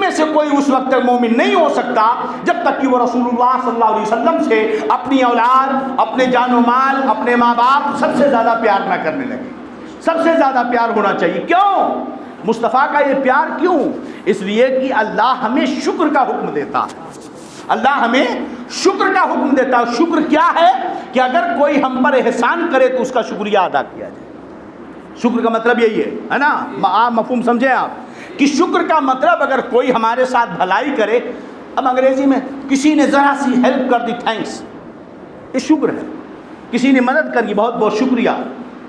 میں سے کوئی اس وقت تک مومن نہیں ہو سکتا جب تک کہ وہ رسول اللہ صلی اللہ علیہ وسلم سے اپنی اولاد، اپنے جان و مال، اپنے ماں باپ سب سے زیادہ پیار نہ کرنے لگے۔ سب سے زیادہ پیار ہونا چاہیے۔ کیوں مصطفیٰ کا یہ پیار کیوں؟ اس لیے کہ اللہ ہمیں شکر کا حکم دیتا ہے۔ اللہ ہمیں شکر کا حکم دیتا ہے۔ شکر کیا ہے؟ کہ اگر کوئی ہم پر احسان کرے تو اس کا شکریہ ادا کیا جائے۔ شکر کا مطلب یہی ہے نا، آپ مفہوم سمجھیں آپ کہ شکر کا مطلب اگر کوئی ہمارے ساتھ بھلائی کرے، اب انگریزی میں کسی نے ذرا سی ہیلپ کر دی، تھینکس، یہ شکر ہے۔ کسی نے مدد کر دی، بہت بہت شکریہ۔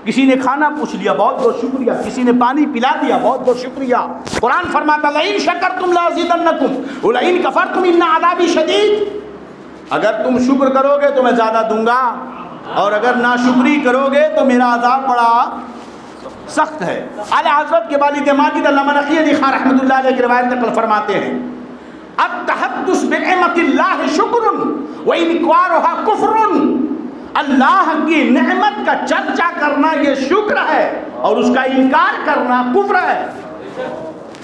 کسی نے کھانا پوچھ لیا، بہت بہت شکریہ۔ کسی نے پانی پلا دیا، بہت بہت شکریہ۔ قرآن فرماتا لئن شکرتم لازیدنکم ولئن کفرتم ان عذابی شدید، اگر تم شکر کرو گے تو میں زیادہ دوں گا، اور اگر ناشکری کرو گے تو میرا عذاب بڑا سخت ہے۔ اعلیٰ حضرت کے والد ماجد علامہ نقی علی خان رحمۃ اللہ علیہ کی روایت نقل فرماتے ہیں التحدث بنعمت اللہ شکر وانکارها کفر، اللہ کی نعمت کا چرچا کرنا یہ شکر ہے اور اس کا انکار کرنا کفر ہے۔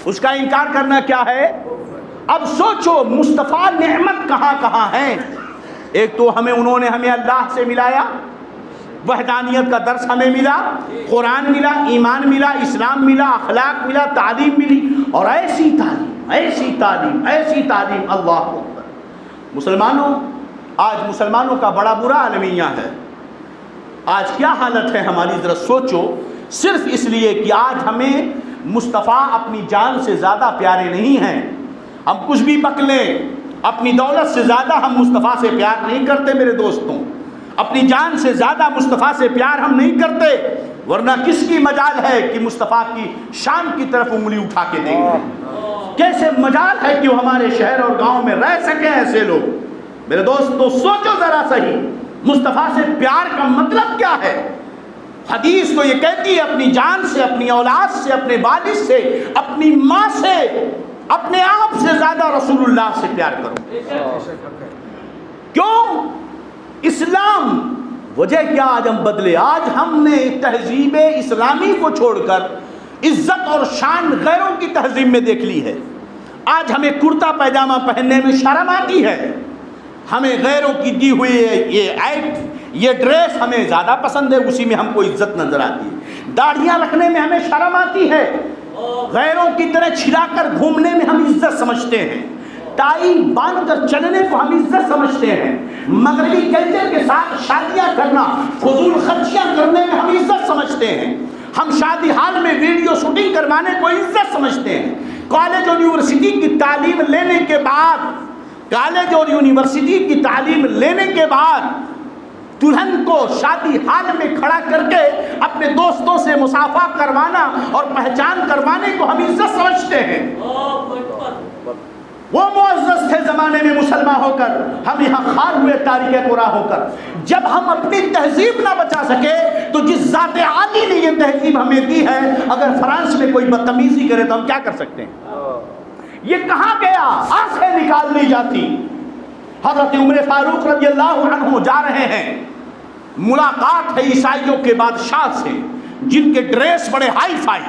اس کا انکار کرنا کیا ہے؟ اب سوچو مصطفیٰ نعمت کہاں کہاں ہیں۔ ایک تو انہوں نے ہمیں اللہ سے ملایا، وحدانیت کا درس ہمیں ملا، قرآن ملا، ایمان ملا، اسلام ملا، اخلاق ملا، تعلیم ملی، اور ایسی تعلیم، ایسی تعلیم، ایسی تعلیم، اللہ اکبر۔ مسلمانوں، آج مسلمانوں کا بڑا برا المیہ ہے۔ آج کیا حالت ہے ہماری، ذرا سوچو۔ صرف اس لیے کہ آج ہمیں مصطفیٰ اپنی جان سے زیادہ پیارے نہیں ہیں۔ ہم کچھ بھی پکلیں، اپنی دولت سے زیادہ ہم مصطفیٰ سے پیار نہیں کرتے میرے دوستوں۔ اپنی جان سے زیادہ مصطفیٰ سے پیار ہم نہیں کرتے، ورنہ کس کی مجال ہے کہ مصطفیٰ کی شان کی طرف انگلی اٹھا کے دیکھیں؟ کیسے مجال ہے کہ وہ ہمارے شہر اور گاؤں میں رہ سکیں ایسے لوگ؟ میرے دوستو سوچو ذرا صحیح، مصطفیٰ سے پیار کا مطلب کیا ہے؟ حدیث تو یہ کہتی ہے اپنی جان سے، اپنی اولاد سے، اپنے والد سے، اپنی ماں سے، اپنے آپ سے زیادہ رسول اللہ سے پیار کرو۔ کیوں؟ اسلام وجہ کیا آج ہم بدلے؟ آج ہم نے تہذیب اسلامی کو چھوڑ کر عزت اور شان غیروں کی تہذیب میں دیکھ لی ہے۔ آج ہمیں کرتا پیجامہ پہننے میں شرم آتی ہے، ہمیں غیروں کی دی ہوئی یہ ڈریس ہمیں زیادہ پسند ہے، اسی میں ہم کو عزت نظر آتی ہے۔ داڑھیاں رکھنے میں ہمیں شرم آتی ہے، غیروں کی طرح چھلا کر گھومنے میں ہم عزت سمجھتے ہیں، ٹائی باندھ کر چلنے کو ہم عزت سمجھتے ہیں، مغربی کلچر کے ساتھ شادیاں کرنا، فضول خرچیاں کرنے میں ہم عزت سمجھتے ہیں، ہم شادی ہال میں ویڈیو شوٹنگ کروانے کو عزت سمجھتے ہیں۔ کالج اور یونیورسٹی کی تعلیم لینے کے بعد، کالج اور یونیورسٹی کی تعلیم لینے کے بعد دلہن کو شادی ہال میں کھڑا کر کے اپنے دوستوں سے مصافحہ کروانا اور پہچان کروانے کو ہم عزت سمجھتے ہیں۔ وہ معزز تھے زمانے میں مسلمان ہو کر، ہم یہاں خار ہوئے تاریخ قرآن ہو کر۔ جب ہم اپنی تہذیب نہ بچا سکے تو جس ذات عالی نے یہ تہذیب ہمیں دی ہے، اگر فرانس میں کوئی بدتمیزی کرے تو ہم کیا کر سکتے ہیں؟ یہ کہاں گیا؟ آنکھیں نکال لی جاتی۔ حضرت عمر فاروق رضی اللہ عنہ جا رہے ہیں، ملاقات ہے عیسائیوں کے بادشاہ سے، جن کے ڈریس بڑے ہائی فائی،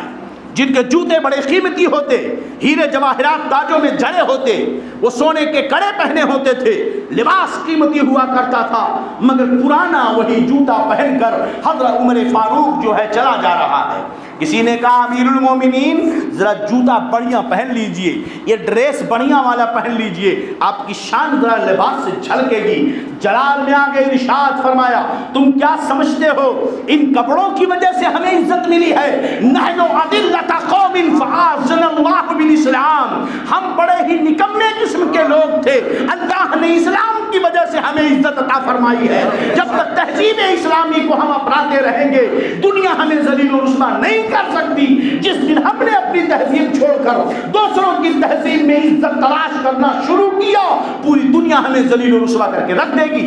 جن کے جوتے بڑے قیمتی ہوتے، ہیرے جواہرات تاجوں میں جڑے ہوتے، وہ سونے کے کڑے پہنے ہوتے تھے، لباس قیمتی ہوا کرتا تھا، مگر پرانا وہی جوتا پہن کر حضرت عمر فاروق جو ہے چلا جا رہا ہے۔ کسی نے کہا امیر المومنین ذرا جوتا بڑھیا پہن لیجئے، یہ ڈریس بڑھیا والا پہن لیجئے، آپ کی شان ذرا لباس سے جھلکے گی۔ جلال میں آگے ارشاد فرمایا تم کیا سمجھتے ہو ان کپڑوں کی وجہ سے ہمیں عزت ملی ہے؟ نحن اذلۃ قوم فاعزنا اللہ بالاسلام، ہم بڑے ہی نکمے قسم کے لوگ تھے، اللہ نے اسلام کی وجہ سے ہمیں عزت عطا فرمائی ہے۔ جب تک تہذیب اسلامی کو ہم اپناتے رہیں گے دنیا ہمیں ذلیل و رسوا نہیں کر سکتی۔ جس دن ہم نے اپنی تہذیب چھوڑ کر دوسروں کی تہذیب میں عزت تلاش کرنا شروع کیا، پوری دنیا ہمیں ذلیل و رسوا کر کے رکھ دے گی۔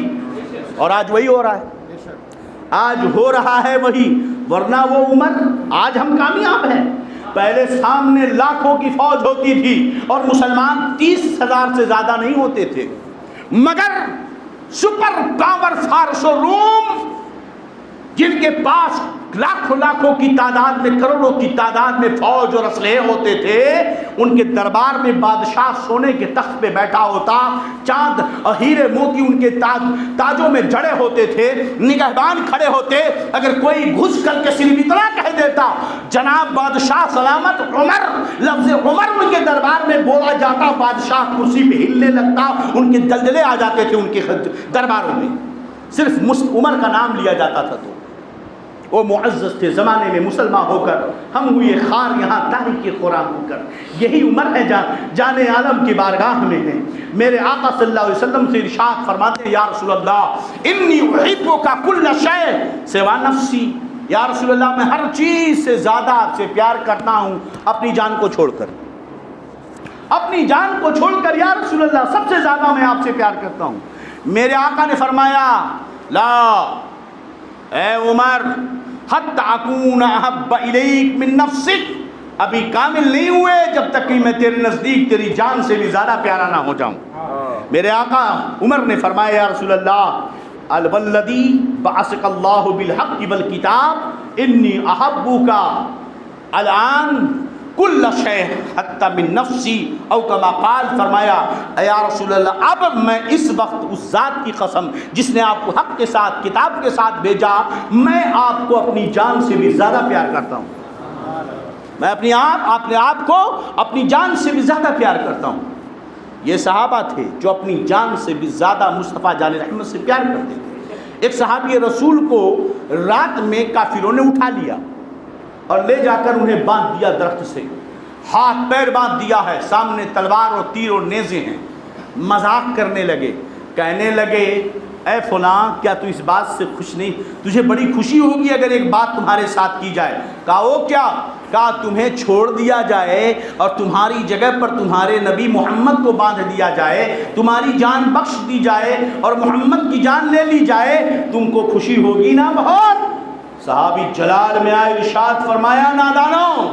اور آج وہی ہو رہا ہے، آج ہو رہا ہے وہی، ورنہ وہ عمر آج ہم کامیاب ہیں۔ پہلے سامنے لاکھوں کی فوج ہوتی تھی اور مسلمان 30,000 سے زیادہ نہیں ہوتے تھے، مگر سپر پاور فارس و روم جن کے پاس لاکھوں لاکھوں کی تعداد میں، کروڑوں کی تعداد میں فوج اور اسلحے ہوتے تھے، ان کے دربار میں بادشاہ سونے کے تخت پہ بیٹھا ہوتا، چاند اور ہیرے موتی ان کے تاجوں میں جڑے ہوتے تھے، نگہبان کھڑے ہوتے، اگر کوئی گھس کر کے صرف اتنا کہہ دیتا جناب بادشاہ سلامت عمر، لفظ عمر ان کے دربار میں بولا جاتا، بادشاہ کرسی پہ ہلنے لگتا، ان کے دلدلے آ جاتے تھے ان کے درباروں میں، صرف عمر کا نام لیا جاتا تھا۔ تو وہ معزز تھے زمانے میں، مسلمان ہو کر ہم ہوئے خار یہاں تاریخ قرآن ہو کر، یہی عمر ہے جان عالم کی بارگاہ میں ہے۔ میرے آقا صلی اللہ علیہ وسلم سے ارشاد فرماتے ہیں یا رسول اللہ انی احبک کل شیء سوا نفسی، یا رسول اللہ میں ہر چیز سے زیادہ آپ سے پیار کرتا ہوں اپنی جان کو چھوڑ کر، اپنی جان کو چھوڑ کر یا رسول اللہ سب سے زیادہ میں آپ سے پیار کرتا ہوں۔ میرے آقا نے فرمایا لا اے عمر حتی اکون احب الیک من نفسک، ابھی کامل نہیں ہوئے جب تک کہ میں تیرے نزدیک تیری جان سے بھی زیادہ پیارا نہ ہو جاؤں۔ میرے آقا عمر نے فرمایا یا رسول اللہ الذی بعثک اللہ بالحق والکتاب انی احبک الان کل شیء حتی من نفسی او کما قال، فرمایا یا رسول اللہ اب میں اس وقت اس ذات کی قسم جس نے آپ کو حق کے ساتھ کتاب کے ساتھ بھیجا، میں آپ کو اپنی جان سے بھی زیادہ پیار کرتا ہوں، میں اپنے آپ کو اپنی جان سے بھی زیادہ پیار کرتا ہوں۔ یہ صحابہ تھے جو اپنی جان سے بھی زیادہ مصطفیٰ جان رحمت سے پیار کرتے تھے۔ ایک صحابی رسول کو رات میں کافروں نے اٹھا لیا اور لے جا کر انہیں باندھ دیا درخت سے، ہاتھ پیر باندھ دیا ہے، سامنے تلوار اور تیر اور نیزے ہیں، مذاق کرنے لگے، کہنے لگے اے فلاں کیا تو اس بات سے خوش نہیں، تجھے بڑی خوشی ہوگی اگر ایک بات تمہارے ساتھ کی جائے؟ کہا وہ کیا؟ کہا تمہیں چھوڑ دیا جائے اور تمہاری جگہ پر تمہارے نبی محمد کو باندھ دیا جائے، تمہاری جان بخش دی جائے اور محمد کی جان لے لی جائے، تم کو خوشی ہوگی نا بہت؟ صحابی جلال میں آئے، ارشاد فرمایا نادانو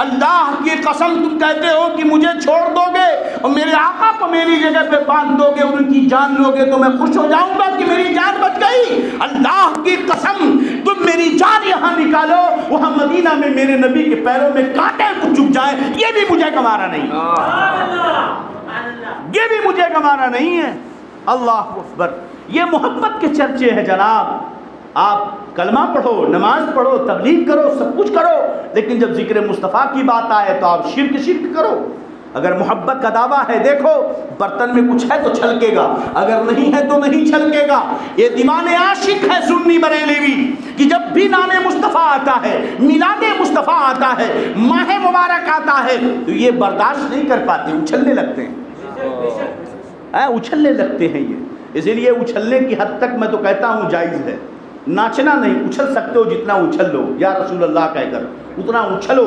اللہ کی قسم تم کہتے ہو کہ مجھے چھوڑ دو گے اور میرے آقا کو میری جگہ پہ باندھ دو گے اور ان کی جان لو گے تو میں خوش ہو جاؤں گا کہ میری جان بچ گئی؟ اللہ کی قسم تم میری جان یہاں نکالو، وہاں مدینہ میں میرے نبی کے پیروں میں کانٹے کو چبھ جائے، یہ بھی مجھے گوارا نہیں، یہ بھی مجھے گوارا نہیں ہے۔ اللہ اکبر، یہ محبت کے چرچے ہیں جناب۔ آپ کلمہ پڑھو، نماز پڑھو، تبلیغ کرو، سب کچھ کرو، لیکن جب ذکر مصطفیٰ کی بات آئے تو آپ شرک کرو۔ اگر محبت کا دعویٰ ہے، دیکھو برتن میں کچھ ہے تو چھلکے گا، اگر نہیں ہے تو نہیں چھلکے گا۔ یہ دیوان عاشق ہے سنی بریلوی کہ جب بھی نام مصطفیٰ آتا ہے، میلاد مصطفیٰ آتا ہے، ماہ مبارک آتا ہے تو یہ برداشت نہیں کر پاتے، اچھلنے لگتے ہیں، اچھلنے لگتے ہیں۔ یہ اسی لیے اچھلنے کی حد تک میں تو کہتا ہوں جائز ہے، ناچنا نہیں، اچھل سکتے ہو جتنا اچھل لو، یا رسول اللہ کہہ کر اتنا اچھلو،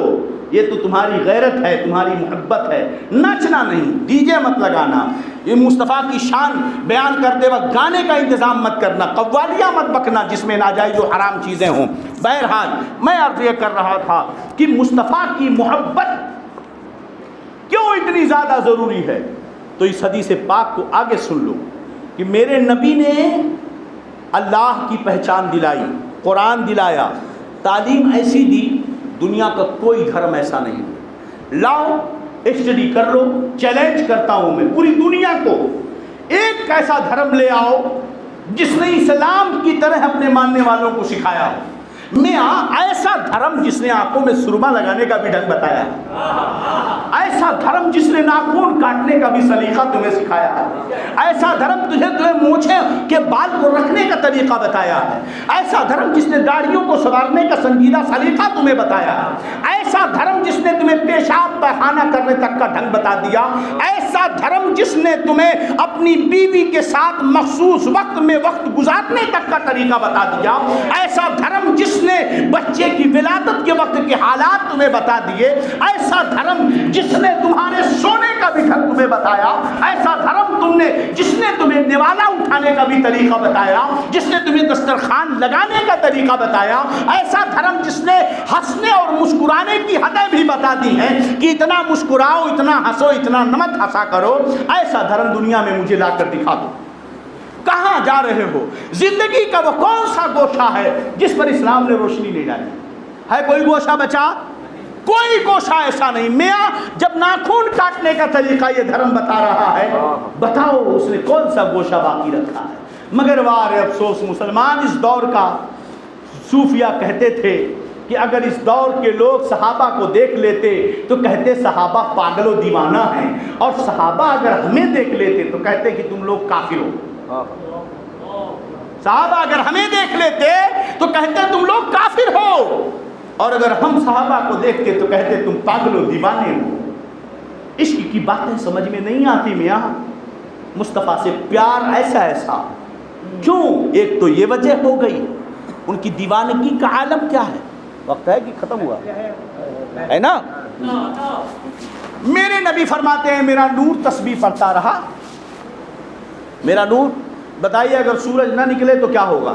یہ تو تمہاری غیرت ہے، تمہاری محبت ہے، ناچنا نہیں، ڈی جے مت لگانا، یہ مصطفیٰ کی شان بیان کرتے وقت گانے کا انتظام مت کرنا، قوالیاں مت بکنا جس میں ناجائز و حرام چیزیں ہوں۔ بہرحال میں عرض یہ کر رہا تھا کہ مصطفیٰ کی محبت کیوں اتنی زیادہ ضروری ہے، تو اس حدیث پاک کو آگے سن لو کہ میرے نبی نے اللہ کی پہچان دلائی، قرآن دلایا، تعلیم ایسی دی، دنیا کا کوئی دھرم ایسا نہیں۔ لاؤ اسٹڈی کر لو، چیلنج کرتا ہوں میں پوری دنیا کو، ایک ایسا دھرم لے آؤ جس نے اسلام کی طرح اپنے ماننے والوں کو سکھایا ہو۔ میں ایسا دھرم جس نے آنکھوں میں سرما لگانے کا بھی ڈھنگ بتایا ہے، ایسا دھرم جس نے ناخن کاٹنے کا بھی سلیقہ تمہیں سکھایا ہے، ایسا دھرم تمہیں مونچھیں کے بال کو رکھنے کا طریقہ بتایا ہے، ایسا دھرم جس نے داڑھیوں کو سنوارنے کا سنجیدہ سلیقہ تمہیں بتایا ہے، ایسا دھرم جس نے تمہیں پیشاب پخانہ کرنے تک کا ڈھنگ بتا دیا، ایسا دھرم جس نے تمہیں اپنی بیوی کے ساتھ مخصوص وقت میں وقت گزارنے تک کا طریقہ بتا دیا، ایسا دھرم جس نے بچے کی ولادت کے وقت کے حالات تمہیں بتا دیے، ایسا دھرم جس نے تمہارے سونے کا بھی ڈھنگ تمہیں بتایا، ایسا دھرم جس نے تمہیں نوالا اٹھانے کا بھی طریقہ بتایا، جس نے تمہیں دسترخوان لگانے کا طریقہ بتایا، ایسا دھرم جس نے ہنسنے اور مسکرانے کی حدیں بھی بتا دی ہیں کہ اتنا مسکراؤ، اتنا ہنسو، اتنا نمت ہنسا کرو، ایسا دھرم دنیا میں مجھے لا کر دکھا دو۔ کہاں جا رہے ہو؟ زندگی کا وہ کون سا گوشہ ہے جس پر اسلام نے روشنی نہیں ڈالی؟ ہے کوئی گوشہ بچا؟ کوئی گوشہ ایسا نہیں۔ میاں جب ناخن کاٹنے کا طریقہ یہ دھرم بتا رہا ہے، بتاؤ اس نے کون سا گوشہ باقی رکھا ہے؟ مگر وار افسوس مسلمان اس دور کا، صوفیہ کہتے تھے کہ اگر اس دور کے لوگ صحابہ کو دیکھ لیتے تو کہتے صحابہ پاگل و دیوانہ ہیں، اور صحابہ اگر ہمیں دیکھ لیتے تو کہتے کہ تم لوگ کافر ہو۔ صحابہ اگر ہمیں دیکھ لیتے تو کہتے تم لوگ کافر ہو، اور اگر ہم صحابہ کو دیکھتے تو کہتے تم پاگل و دیوانے ہو۔ عشق کی باتیں سمجھ میں نہیں آتی میاں، مصطفیٰ سے پیار ایسا ایسا کیوں؟ ایک تو یہ وجہ ہو گئی، ان کی دیوانگی کا عالم کیا ہے؟ وقت ہے کہ ختم ہوا ہے نا؟ میرے نبی فرماتے ہیں میرا نور تسبیح پڑھتا رہا، میرا نور، بتائیے اگر سورج نہ نکلے تو کیا ہوگا؟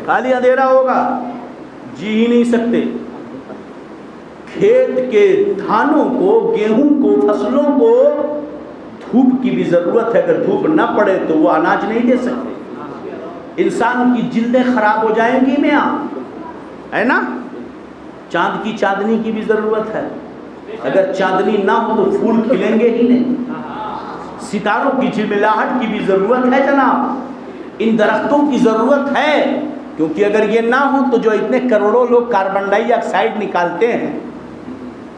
خالی اندھیرا ہوگا، جی ہی نہیں سکتے۔ کھیت کے دھانوں کو، گیہوں کو، فصلوں کو دھوپ کی بھی ضرورت ہے، اگر دھوپ نہ پڑے تو وہ اناج نہیں دے سکتے۔ انسان کی جلدیں خراب ہو جائیں گی میاں، ہے نا؟ چاند کی چاندنی کی بھی ضرورت ہے، اگر چاندنی نہ ہو تو پھول کھلیں گے ہی نہیں۔ ستاروں کی جھلملاہٹ کی بھی ضرورت ہے جناب، ان درختوں کی ضرورت ہے، کیونکہ اگر یہ نہ ہو تو جو اتنے کروڑوں لوگ کاربن ڈائی آکسائڈ نکالتے ہیں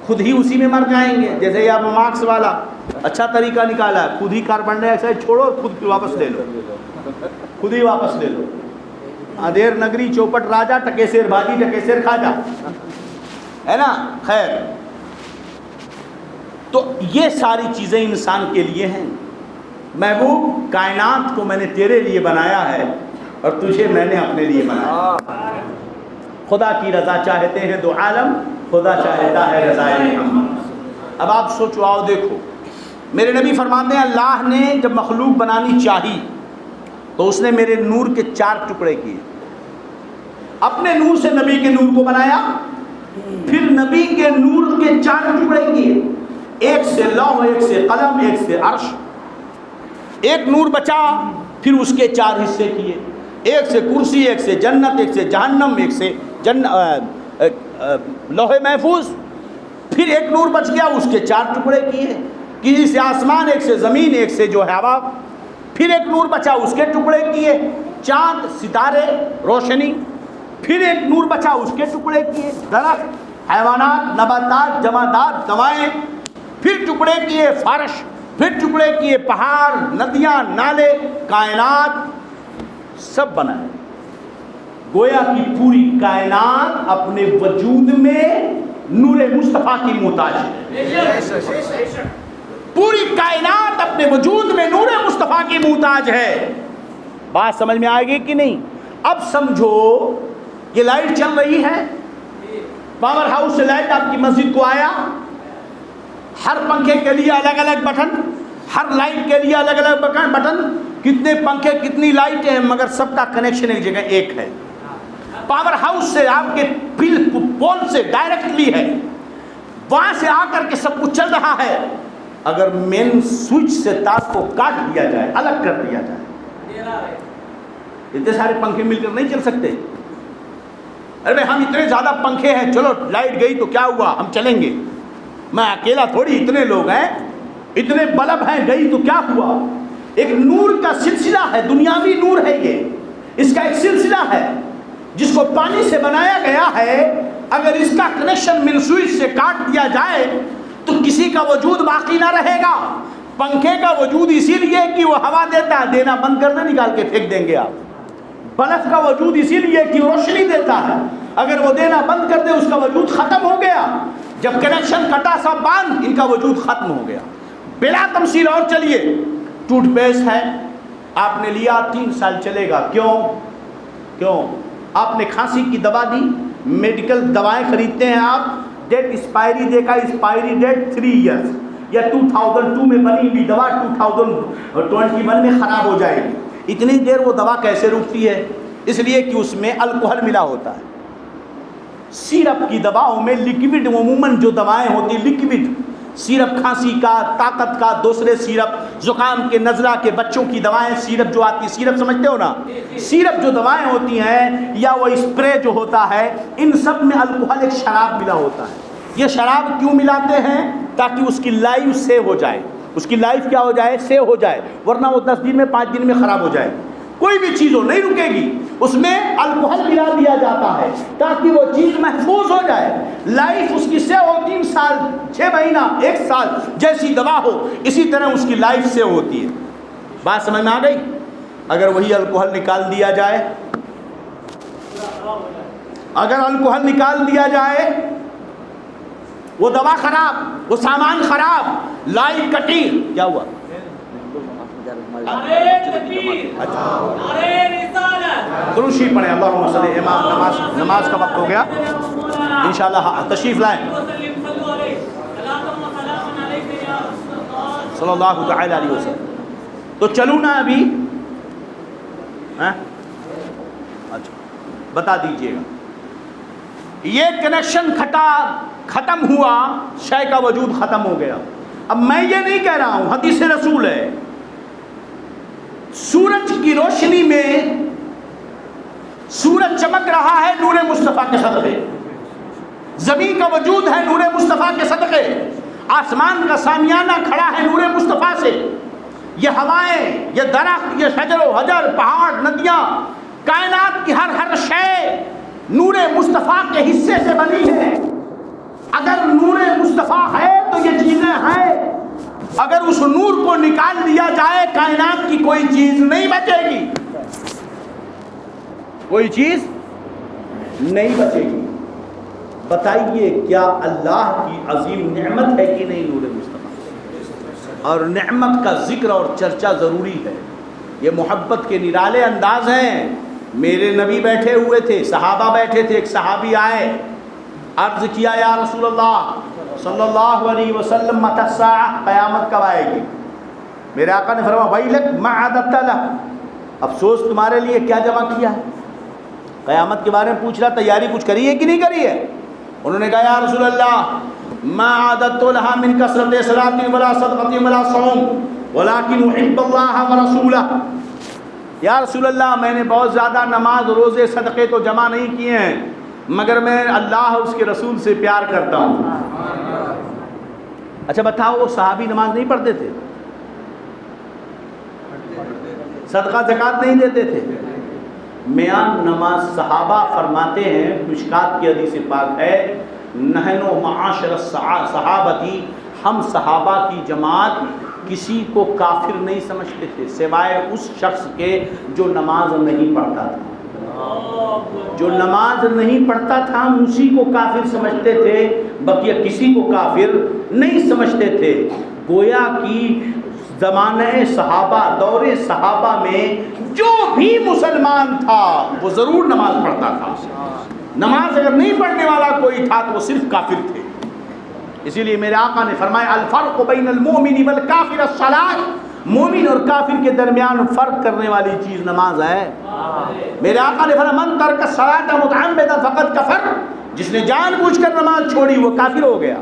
خود ہی اسی میں مر جائیں گے۔ جیسے یہ مارکس والا اچھا طریقہ نکالا ہے، خود ہی کاربن ڈائی آکسائڈ چھوڑو اور خود واپس لے لو، خود ہی واپس لے لو۔ آدھیر نگری چوپٹ راجا، ٹکیسیر بھاجی ٹکیسیر کھا جا، ہے نا؟ خیر، تو یہ ساری چیزیں انسان کے لیے ہیں۔ محبوب، کائنات کو میں نے تیرے لیے بنایا ہے اور تجھے میں نے اپنے لیے بنایا۔ خدا کی رضا چاہتے ہیں دو عالم، خدا چاہتا ہے رضائے محمد۔ اب آپ سوچو، آؤ دیکھو، میرے نبی فرماتے ہیں اللہ نے جب مخلوق بنانی چاہی تو اس نے میرے نور کے 4 ٹکڑے کیے، اپنے نور سے نبی کے نور کو بنایا، پھر نبی کے نور کے 4 ٹکڑے کیے، ایک سے لوح، ایک سے قلم، ایک سے عرش۔ ایک نور بچا، پھر اس کے 4 حصے کیے، ایک سے کرسی، ایک سے جنت، ایک سے جہنم، ایک سے لوح محفوظ۔ پھر ایک نور بچ گیا، اس کے 4 ٹکڑے کیے، کسی سے آسمان، ایک سے زمین، ایک سے جو ہے ہوا۔ پھر ایک نور بچا، اس کے ٹکڑے کیے، چاند، ستارے، روشنی۔ پھر ایک نور بچا، اس کے ٹکڑے کیے، درخت، حیوانات، نباتات، جمادات، دوائیں۔ پھر ٹکڑے کیے فرش، پھر ٹکڑے کیے پہاڑ، ندیاں، نالے، کائنات، سب بنائے۔ گویا کی پوری کائنات اپنے وجود میں نور مصطفیٰ کی محتاج ہے۔ پوری کائنات اپنے وجود میں نور مصطفیٰ کی محتاج ہے۔ بات سمجھ میں آئے گی کہ نہیں؟ اب سمجھو، یہ لائٹ چل رہی ہے، پاور ہاؤس سے لائٹ آپ کی مسجد کو آیا، ہر پنکھے کے لیے الگ الگ بٹن، ہر لائٹ کے لیے الگ الگ بٹن، کتنے پنکھے، کتنی لائٹیں ہیں، مگر سب کا کنیکشن ایک جگہ ایک ہے۔ پاور ہاؤس سے آپ کے پول سے ڈائریکٹلی ہے، وہاں سے آ کر کے سب کچھ چل رہا ہے۔ اگر مین سوئچ سے تار کو کاٹ دیا جائے، الگ کر دیا جائے، اتنے سارے پنکھے مل کر نہیں چل سکتے۔ ارے بھائی ہم اتنے زیادہ پنکھے ہیں، چلو لائٹ گئی تو کیا ہوا، ہم چلیں گے، میں اکیلا تھوڑی، اتنے لوگ ہیں، اتنے بلب ہیں، گئی تو کیا ہوا۔ ایک نور کا سلسلہ ہے، دنیاوی نور ہے یہ، اس کا ایک سلسلہ ہے جس کو پانی سے بنایا گیا ہے۔ اگر اس کا کنیکشن مین سوئچ سے کاٹ دیا جائے تو کسی کا وجود باقی نہ رہے گا۔ پنکھے کا وجود اسی لیے کہ وہ ہوا دیتا ہے، دینا بند کر دے، نکال کے پھینک دیں گے آپ۔ بلب کا وجود اسی لیے کہ روشنی دیتا ہے، اگر وہ دینا بند کر دے اس کا وجود ختم ہو گیا۔ جب کنیکشن کٹا، سب باندھ، ان کا وجود ختم ہو گیا۔ بلا تمثیل اور چلیے، ٹوتھ پیسٹ ہے، آپ نے لیا 3 سال چلے گا، کیوں؟ آپ نے کھانسی کی دوا دی، میڈیکل دوائیں خریدتے ہیں آپ، ڈیٹ ایکسپائری دیکھا، ایکسپائری ڈیٹ 3 ایئرس، یا 2002 میں بنی ہوئی دوا 2021 میں خراب ہو جائے گی۔ اتنی دیر وہ دوا کیسے رکتی ہے؟ اس لیے کہ اس میں الکوہل ملا ہوتا ہے۔ سیرپ کی دواؤں میں لکوڈ، عموماً جو دوائیں ہوتی ہیں لکوڈ، سیرپ کھانسی کا، طاقت کا، دوسرے سیرپ زکام کے نزلہ کے بچوں کی دوائیں سیرپ جو آتی ہے، سیرپ سمجھتے ہو نا، سیرپ جو دوائیں ہوتی ہیں یا وہ اسپرے جو ہوتا ہے، ان سب میں الکحل ایک شراب ملا ہوتا ہے۔ یہ شراب کیوں ملاتے ہیں؟ تاکہ اس کی لائف سیو ہو جائے، اس کی لائف کیا ہو جائے؟ سیو ہو جائے، ورنہ وہ 10 دن میں 5 دن میں خراب ہو جائے، کوئی بھی چیز ہو نہیں رکے گی۔ اس میں الکحل ملا دیا جاتا ہے تاکہ وہ چیز محفوظ ہو جائے، لائف اس کی سیو ہو 3 سال 6 مہینہ 1 سال، جیسی دوا ہو اسی طرح اس کی لائف سیو ہوتی ہے۔ بات سمجھ میں آ گئی؟ اگر وہی الکحل نکال دیا جائے، اگر الکحل نکال دیا جائے، وہ دوا خراب، وہ سامان خراب، لائف کٹی، کیا ہوا؟ درود شریف پڑھیں، اللہم صلی امام، نماز کا وقت ہو گیا، انشاءاللہ تشریف لائیں۔ صلی اللہ تعالی علیہ وسلم۔ تو چلوں نا ابھی؟ اچھا بتا دیجئے گا، یہ کنیکشن ختم ہوا، شے کا وجود ختم ہو گیا۔ اب میں یہ نہیں کہہ رہا ہوں، حدیث رسول ہے، سورج کی روشنی میں سورج چمک رہا ہے نور مصطفیٰ کے صدقے، زمین کا وجود ہے نور مصطفیٰ کے صدقے، آسمان کا سامیانہ کھڑا ہے نور مصطفیٰ سے، یہ ہوائیں، یہ درخت، یہ شجر و حجر، پہاڑ، ندیاں، کائنات کی ہر شے نور مصطفیٰ کے حصے سے بنی ہے۔ اگر نور مصطفیٰ ہے تو یہ چیزیں ہیں، اگر اس نور کو نکال دیا جائے کائنات کی کوئی چیز نہیں بچے گی، کوئی چیز نہیں بچے گی۔ بتائیے کیا اللہ کی عظیم نعمت ہے کہ نہیں نور مصطفیٰ؟ اور نعمت کا ذکر اور چرچا ضروری ہے، یہ محبت کے نرالے انداز ہیں۔ میرے نبی بیٹھے ہوئے تھے، صحابہ بیٹھے تھے، ایک صحابی آئے، عرض کیا یا رسول اللہ صلی اللہ علیہ وسلم متی الساعہ، قیامت کب آئے گی؟ میرے آقا نے فرمایا ویلک ما عددت لہ، افسوس تمہارے لیے کیا جمع کیا ہے؟ قیامت کے بارے میں پوچھ رہا، تیاری کچھ کری ہے کہ نہیں کری ہے؟ انہوں نے کہا یا رسول اللہ ما عددت لہا من کثرت صلاۃ ولا صدقۃ ولا صوم ولکن احب اللہ ورسولہ۔ یا رسول اللہ میں نے بہت زیادہ نماز روزے صدقے تو جمع نہیں کیے ہیں، مگر میں اللہ اس کے رسول سے پیار کرتا ہوں۔ اچھا بتاؤ وہ صحابی نماز نہیں پڑھتے تھے؟ صدقہ زکوٰۃ نہیں دیتے تھے؟ میاں نماز صحابہ فرماتے ہیں، مشکات کی حدیث پاک ہے، نحن معاشر صحابتی، ہم صحابہ کی جماعت کسی کو کافر نہیں سمجھتے تھے سوائے اس شخص کے جو نماز نہیں پڑھتا تھا۔ جو نماز نہیں پڑھتا تھا ہم اسی کو کافر سمجھتے تھے، بقیہ کسی کو کافر نہیں سمجھتے تھے۔ گویا کی زمانہ صحابہ، دور صحابہ میں جو بھی مسلمان تھا وہ ضرور نماز پڑھتا تھا، نماز اگر نہیں پڑھنے والا کوئی تھا تو وہ صرف کافر تھے۔ اسی لیے میرے آقا نے فرمایا الفرق بین المؤمن والکافر الصلاۃ، مومن اور کافر کے درمیان فرق کرنے والی چیز نماز ہے۔ میرے آقا نے فرمایا من ترک الصلاۃ متعمدا فقد کفر، جس نے جان بوجھ کر نماز چھوڑی وہ کافر ہو گیا۔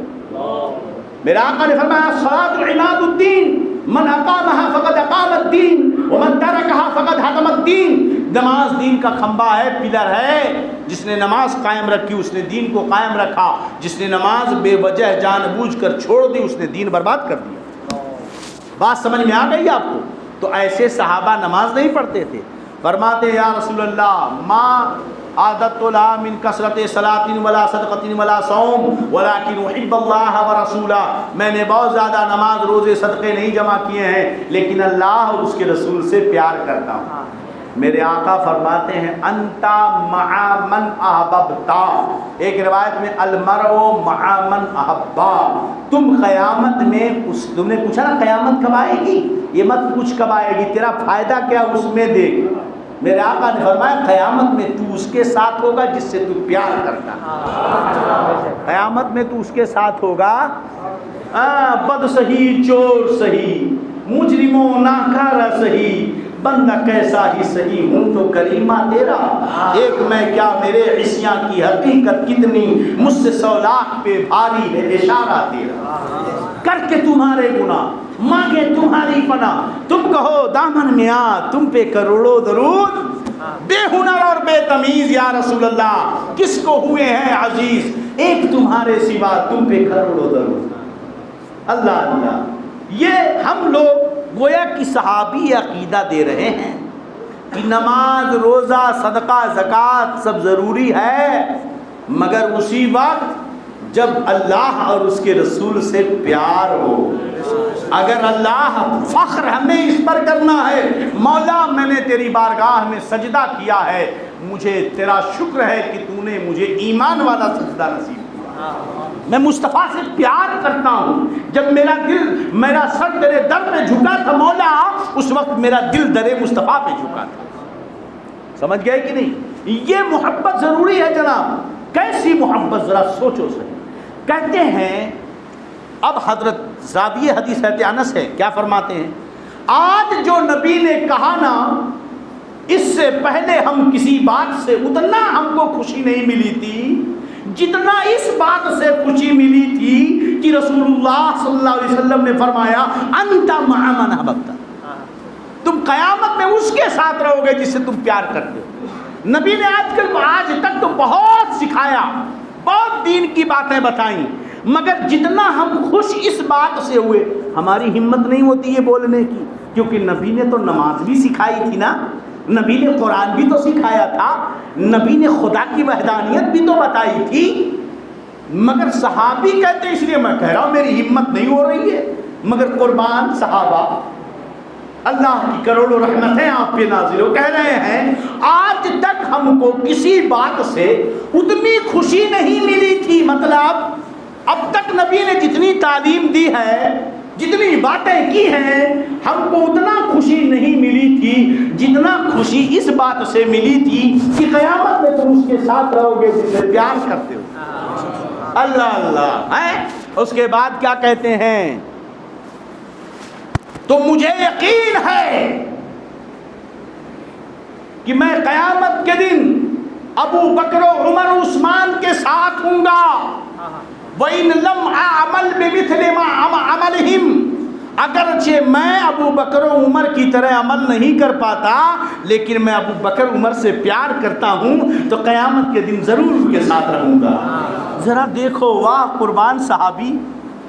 میرے آقا نے فرمایا الصلاۃ عماد الدین، من اقامها فقد اقام الدین ومن ترکها فقد حکم الدین۔ نماز دین کا کھمبا ہے، پلر ہے، جس نے نماز قائم رکھی اس نے دین کو قائم رکھا، جس نے نماز بے وجہ جان بوجھ کر چھوڑ دی اس نے دین برباد کر دیا۔ بات سمجھ میں آ گئی آپ کو؟ تو ایسے صحابہ نماز نہیں پڑھتے تھے۔ فرماتے یا رسول اللہ ما عادت لا من کثرت صلاۃ ولا صدقۃ ولا صوم ولکن احب اللہ ورسولہ، میں نے بہت زیادہ نماز روزے صدقے نہیں جمع کیے ہیں لیکن اللہ اور اس کے رسول سے پیار کرتا ہوں۔ میرے آقا فرماتے ہیں انتا مع من احببتا، ایک روایت میں المرء مع من احبا، تم قیامت میں تم نے پوچھا نا قیامت کب آئے گی، یہ مت پوچھ کب آئے گی، تیرا فائدہ کیا اس میں دیکھ۔ میرے آقا نے فرمایا قیامت میں تو اس کے ساتھ ہوگا جس سے تو پیار کرتا ہے، قیامت میں تو اس کے ساتھ ہوگا، بد سہی چور سہی مجرموں ناکارہ سہی، بندہ کیسا ہی سہی ہوں تو کریمہ تیرا، ایک میں کیا میرے عصیاں کی حقیقت کتنی، مجھ سے 100 لاکھ پہ بھاری ہے اشارہ تیرا، کر کے تمہارے گناہ مانگے تمہاری پناہ. تم کہو دامن میں آ، تم پہ کروڑوں درود. بے ہنر اور بے تمیز یا رسول اللہ کس کو ہوئے ہیں عزیز، ایک تمہارے سوا تم پہ کروڑوں درود. اللہ اللہ. یہ ہم لوگ گویا کہ صحابی عقیدہ دے رہے ہیں کہ نماز، روزہ، صدقہ، زکوٰۃ سب ضروری ہے، مگر اسی وقت جب اللہ اور اس کے رسول سے پیار ہو. اگر اللہ فخر ہمیں اس پر کرنا ہے، مولا میں نے تیری بارگاہ میں سجدہ کیا ہے، مجھے تیرا شکر ہے کہ تو نے مجھے ایمان والا سجدہ نصیب کیا، میں مصطفیٰ سے پیار کرتا ہوں. جب میرا دل، میرا سر تیرے در میں جھکا تھا مولا، اس وقت میرا دل در مصطفیٰ پہ جھکا تھا. سمجھ گئے کہ نہیں؟ یہ محبت ضروری ہے جناب. کیسی محبت ذرا سوچو صحیح. کہتے ہیں اب حضرت زاویہ حدیث انس ہے، کیا فرماتے ہیں؟ آج جو نبی نے کہا نا، اس سے پہلے ہم کسی بات سے اتنا ہم کو خوشی نہیں ملی تھی جتنا اس بات سے خوشی ملی تھی کہ رسول اللہ صلی اللہ علیہ وسلم نے فرمایا انت مع من احببت، تم قیامت میں اس کے ساتھ رہو گے جس سے تم پیار کرتے ہو. نبی نے آج تک تو بہت سکھایا، بہت دین کی باتیں بتائیں، مگر جتنا ہم خوش اس بات سے ہوئے ہماری ہمت نہیں ہوتی یہ بولنے کی، کیونکہ نبی نے تو نماز بھی سکھائی تھی نا، نبی نے قرآن بھی تو سکھایا تھا، نبی نے خدا کی وحدانیت بھی تو بتائی تھی. مگر صحابی کہتے ہیں، اس لیے میں کہہ رہا ہوں میری ہمت نہیں ہو رہی ہے، مگر قربان صحابہ، اللہ کی کروڑوں رحمتیں آپ پہ نازل ہو. کہہ رہے ہیں آج تک ہم کو کسی بات سے اتنی خوشی نہیں ملی تھی، مطلب اب تک نبی نے جتنی تعلیم دی ہے، جتنی باتیں کی ہیں، ہم کو اتنا خوشی نہیں ملی تھی جتنا خوشی اس بات سے ملی تھی کہ قیامت میں تم اس کے ساتھ رہو گے جس سے پیار کرتے ہو. اللہ اللہ ہے. اس کے بعد کیا کہتے ہیں؟ تو مجھے یقین ہے کہ میں قیامت کے دن ابو بکر و عمر و عثمان کے ساتھ ہوں گا. وَإِن لَمْ أَعْمَلْ بِمِثْلِ مَا عَمَلِهِمْ، اگرچہ میں ابو بکر و عمر کی طرح عمل نہیں کر پاتا، لیکن میں ابو بکر عمر سے پیار کرتا ہوں، تو قیامت کے دن ضرور ان کے ساتھ رہوں گا. ذرا دیکھو، واہ قربان صحابی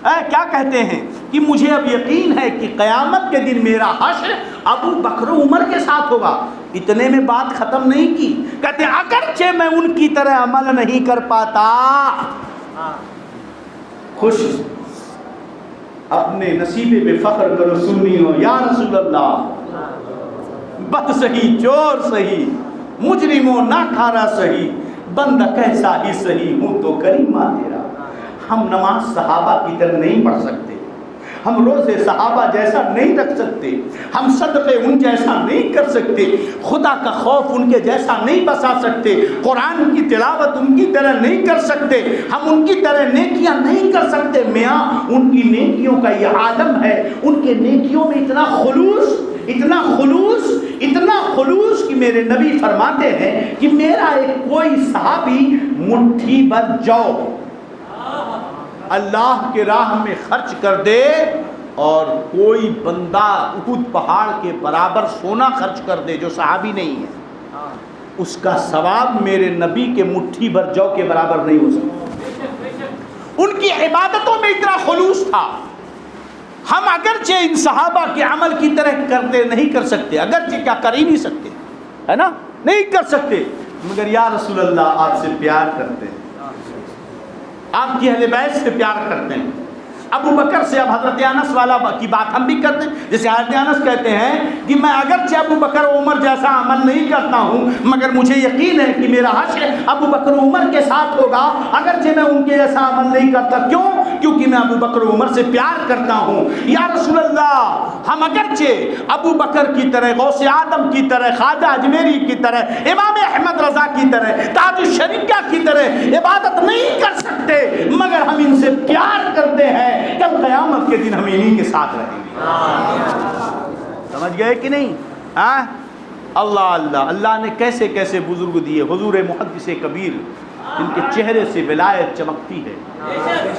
کیا کہتے ہیں کہ مجھے اب یقین ہے کہ قیامت کے دن میرا حشر ابو بکر و عمر کے ساتھ ہوگا. اتنے میں بات ختم نہیں کی، کہتے ہیں اگرچہ میں ان کی طرح عمل نہیں کر پاتا، خوش اپنے نصیبے پہ فخر کرو سنی ہو یا رسول اللہ. بد سہی، چور سہی، مجرم و ناکارہ سہی، بندہ کیسا ہی سہی ہوں تو کریمہ تیرا. ہم نماز صحابہ کی طرح نہیں پڑھ سکتے، ہم روزے صحابہ جیسا نہیں رکھ سکتے، ہم صدقے ان جیسا نہیں کر سکتے، خدا کا خوف ان کے جیسا نہیں بسا سکتے، قرآن کی تلاوت ان کی طرح نہیں کر سکتے، ہم ان کی طرح نیکیاں نہیں کر سکتے. میاں ان کی نیکیوں کا یہ عالم ہے، ان کے نیکیوں میں اتنا خلوص، اتنا خلوص، اتنا خلوص کہ میرے نبی فرماتے ہیں کہ میرا ایک کوئی صحابی مٹھی بھر جو اللہ کے راہ میں خرچ کر دے، اور کوئی بندہ احد پہاڑ کے برابر سونا خرچ کر دے جو صحابی نہیں ہے، اس کا ثواب میرے نبی کے مٹھی بھر جو کے برابر نہیں ہو سکتا. ان کی عبادتوں میں اتنا خلوص تھا. ہم اگرچہ ان صحابہ کے عمل کی طرح کرتے نہیں کر سکتے، اگرچہ کیا کر ہی نہیں سکتے، ہے نا، نہیں کر سکتے، مگر یا رسول اللہ آپ سے پیار کرتے ہیں، آپ کی اہل بیت سے پیار کرتے ہیں. ابو بکر سے اب حضرت انس والا کی بات ہم بھی کرتے ہیں. جیسے حضرت انس کہتے ہیں کہ میں اگرچہ ابو بکر و عمر جیسا عمل نہیں کرتا ہوں، مگر مجھے یقین ہے کہ میرا حشر ابو بکر و عمر کے ساتھ ہوگا، اگرچہ میں ان کے جیسا عمل نہیں کرتا. کیوں؟ کیونکہ میں ابو بکر و عمر سے پیار کرتا ہوں. یا رسول اللہ، ہم اگرچہ ابو بکر کی طرح، غوث آدم کی طرح، خواجہ اجمیری کی طرح، امام احمد رضا کی طرح، تاج الشریعہ کی طرح عبادت نہیں کر سکتے، مگر ہم ان سے پیار کرتے ہیں. کل قیامت کے دن ہم انہی کے ساتھ رہیں گے. سمجھ گئے کہ نہیں؟ اللہ اللہ، اللہ نے کیسے کیسے بزرگ دیے. حضور محدث کبیر جن کے چہرے سے ولایت چمکتی ہے،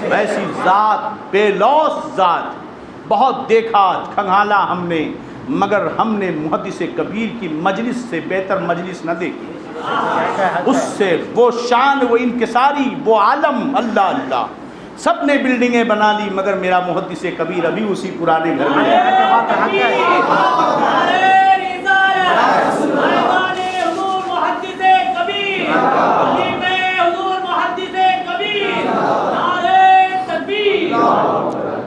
ویسی ذات، بے لوث ذات، بہت دیکھا کھنگالا ہم نے، مگر ہم نے محدث کبیر کی مجلس سے بہتر مجلس نہ دیکھی، اس سے وہ شان، وہ انکساری، وہ عالم، اللہ اللہ۔ سب نے بلڈنگیں بنا لی مگر میرا محدث کبیر ابھی اسی پرانے گھر میں ہے۔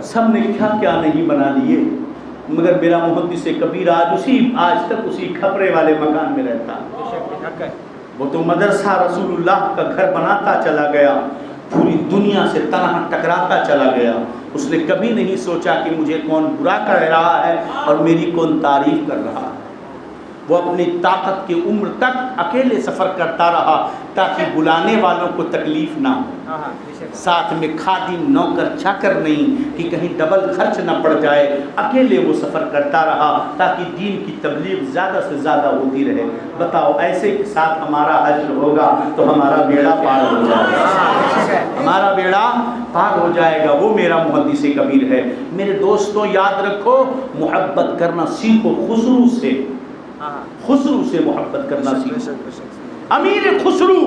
سب نے کیا کیا نہیں بنا لیے مگر میرا محدث کبیر آج تک اسی کھپرے والے مکان میں رہتا۔ وہ تو مدرسہ رسول اللہ کا گھر بناتا چلا گیا، پوری دنیا سے تنہا ٹکراتا چلا گیا۔ اس نے کبھی نہیں سوچا کہ مجھے کون برا کر رہا ہے اور میری کون تعریف کر رہا ہے۔ وہ اپنی طاقت کی عمر تک اکیلے سفر کرتا رہا تاکہ بلانے والوں کو تکلیف نہ ہو، ساتھ میں خادم نوکر چاکر نہیں کہ کہیں ڈبل خرچ نہ پڑ جائے۔ اکیلے وہ سفر کرتا رہا تاکہ دین کی تبلیغ زیادہ سے زیادہ ہوتی رہے۔ بتاؤ ایسے کے ساتھ ہمارا حشر ہوگا تو ہمارا بیڑا پار ہو جائے گا، ہمارا بیڑا پار ہو جائے گا۔ وہ میرا محدث کبیر ہے۔ میرے دوستوں یاد رکھو، محبت کرنا سیکھو خسرو سے، خسرو سے محبت کرنا سیکھو۔ امیر خسرو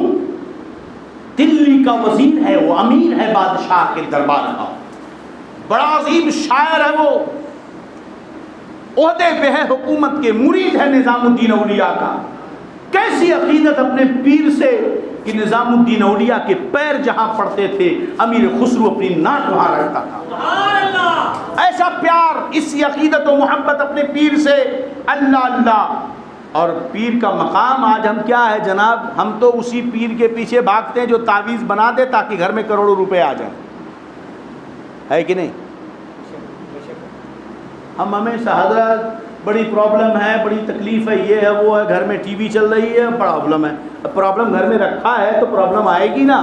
دلی کا وزیر ہے، وہ امیر ہے بادشاہ کے دربار کا، بڑا عظیم شاعر ہے، وہ عہدے پہ ہے، حکومت کے مرید ہے نظام الدین اولیاء کا۔ کیسی عقیدت اپنے پیر سے کہ نظام الدین اولیاء کے پیر جہاں پڑتے تھے امیر خسرو اپنی ناک وہاں رکھتا تھا۔ ایسا پیار، اسی عقیدت و محبت اپنے پیر سے، اللہ اللہ۔ اور پیر کا مقام آج ہم کیا ہے جناب، ہم تو اسی پیر کے پیچھے بھاگتے ہیں جو تعویذ بنا دے تاکہ گھر میں کروڑوں روپے آ جائیں، ہے کہ نہیں؟ ہم ہمیشہ حضرت بڑی پرابلم ہے، بڑی تکلیف ہے، یہ ہے وہ ہے، گھر میں ٹی وی چل رہی ہے، پرابلم ہے۔ اب پرابلم گھر میں رکھا ہے تو پرابلم آئے گی نا۔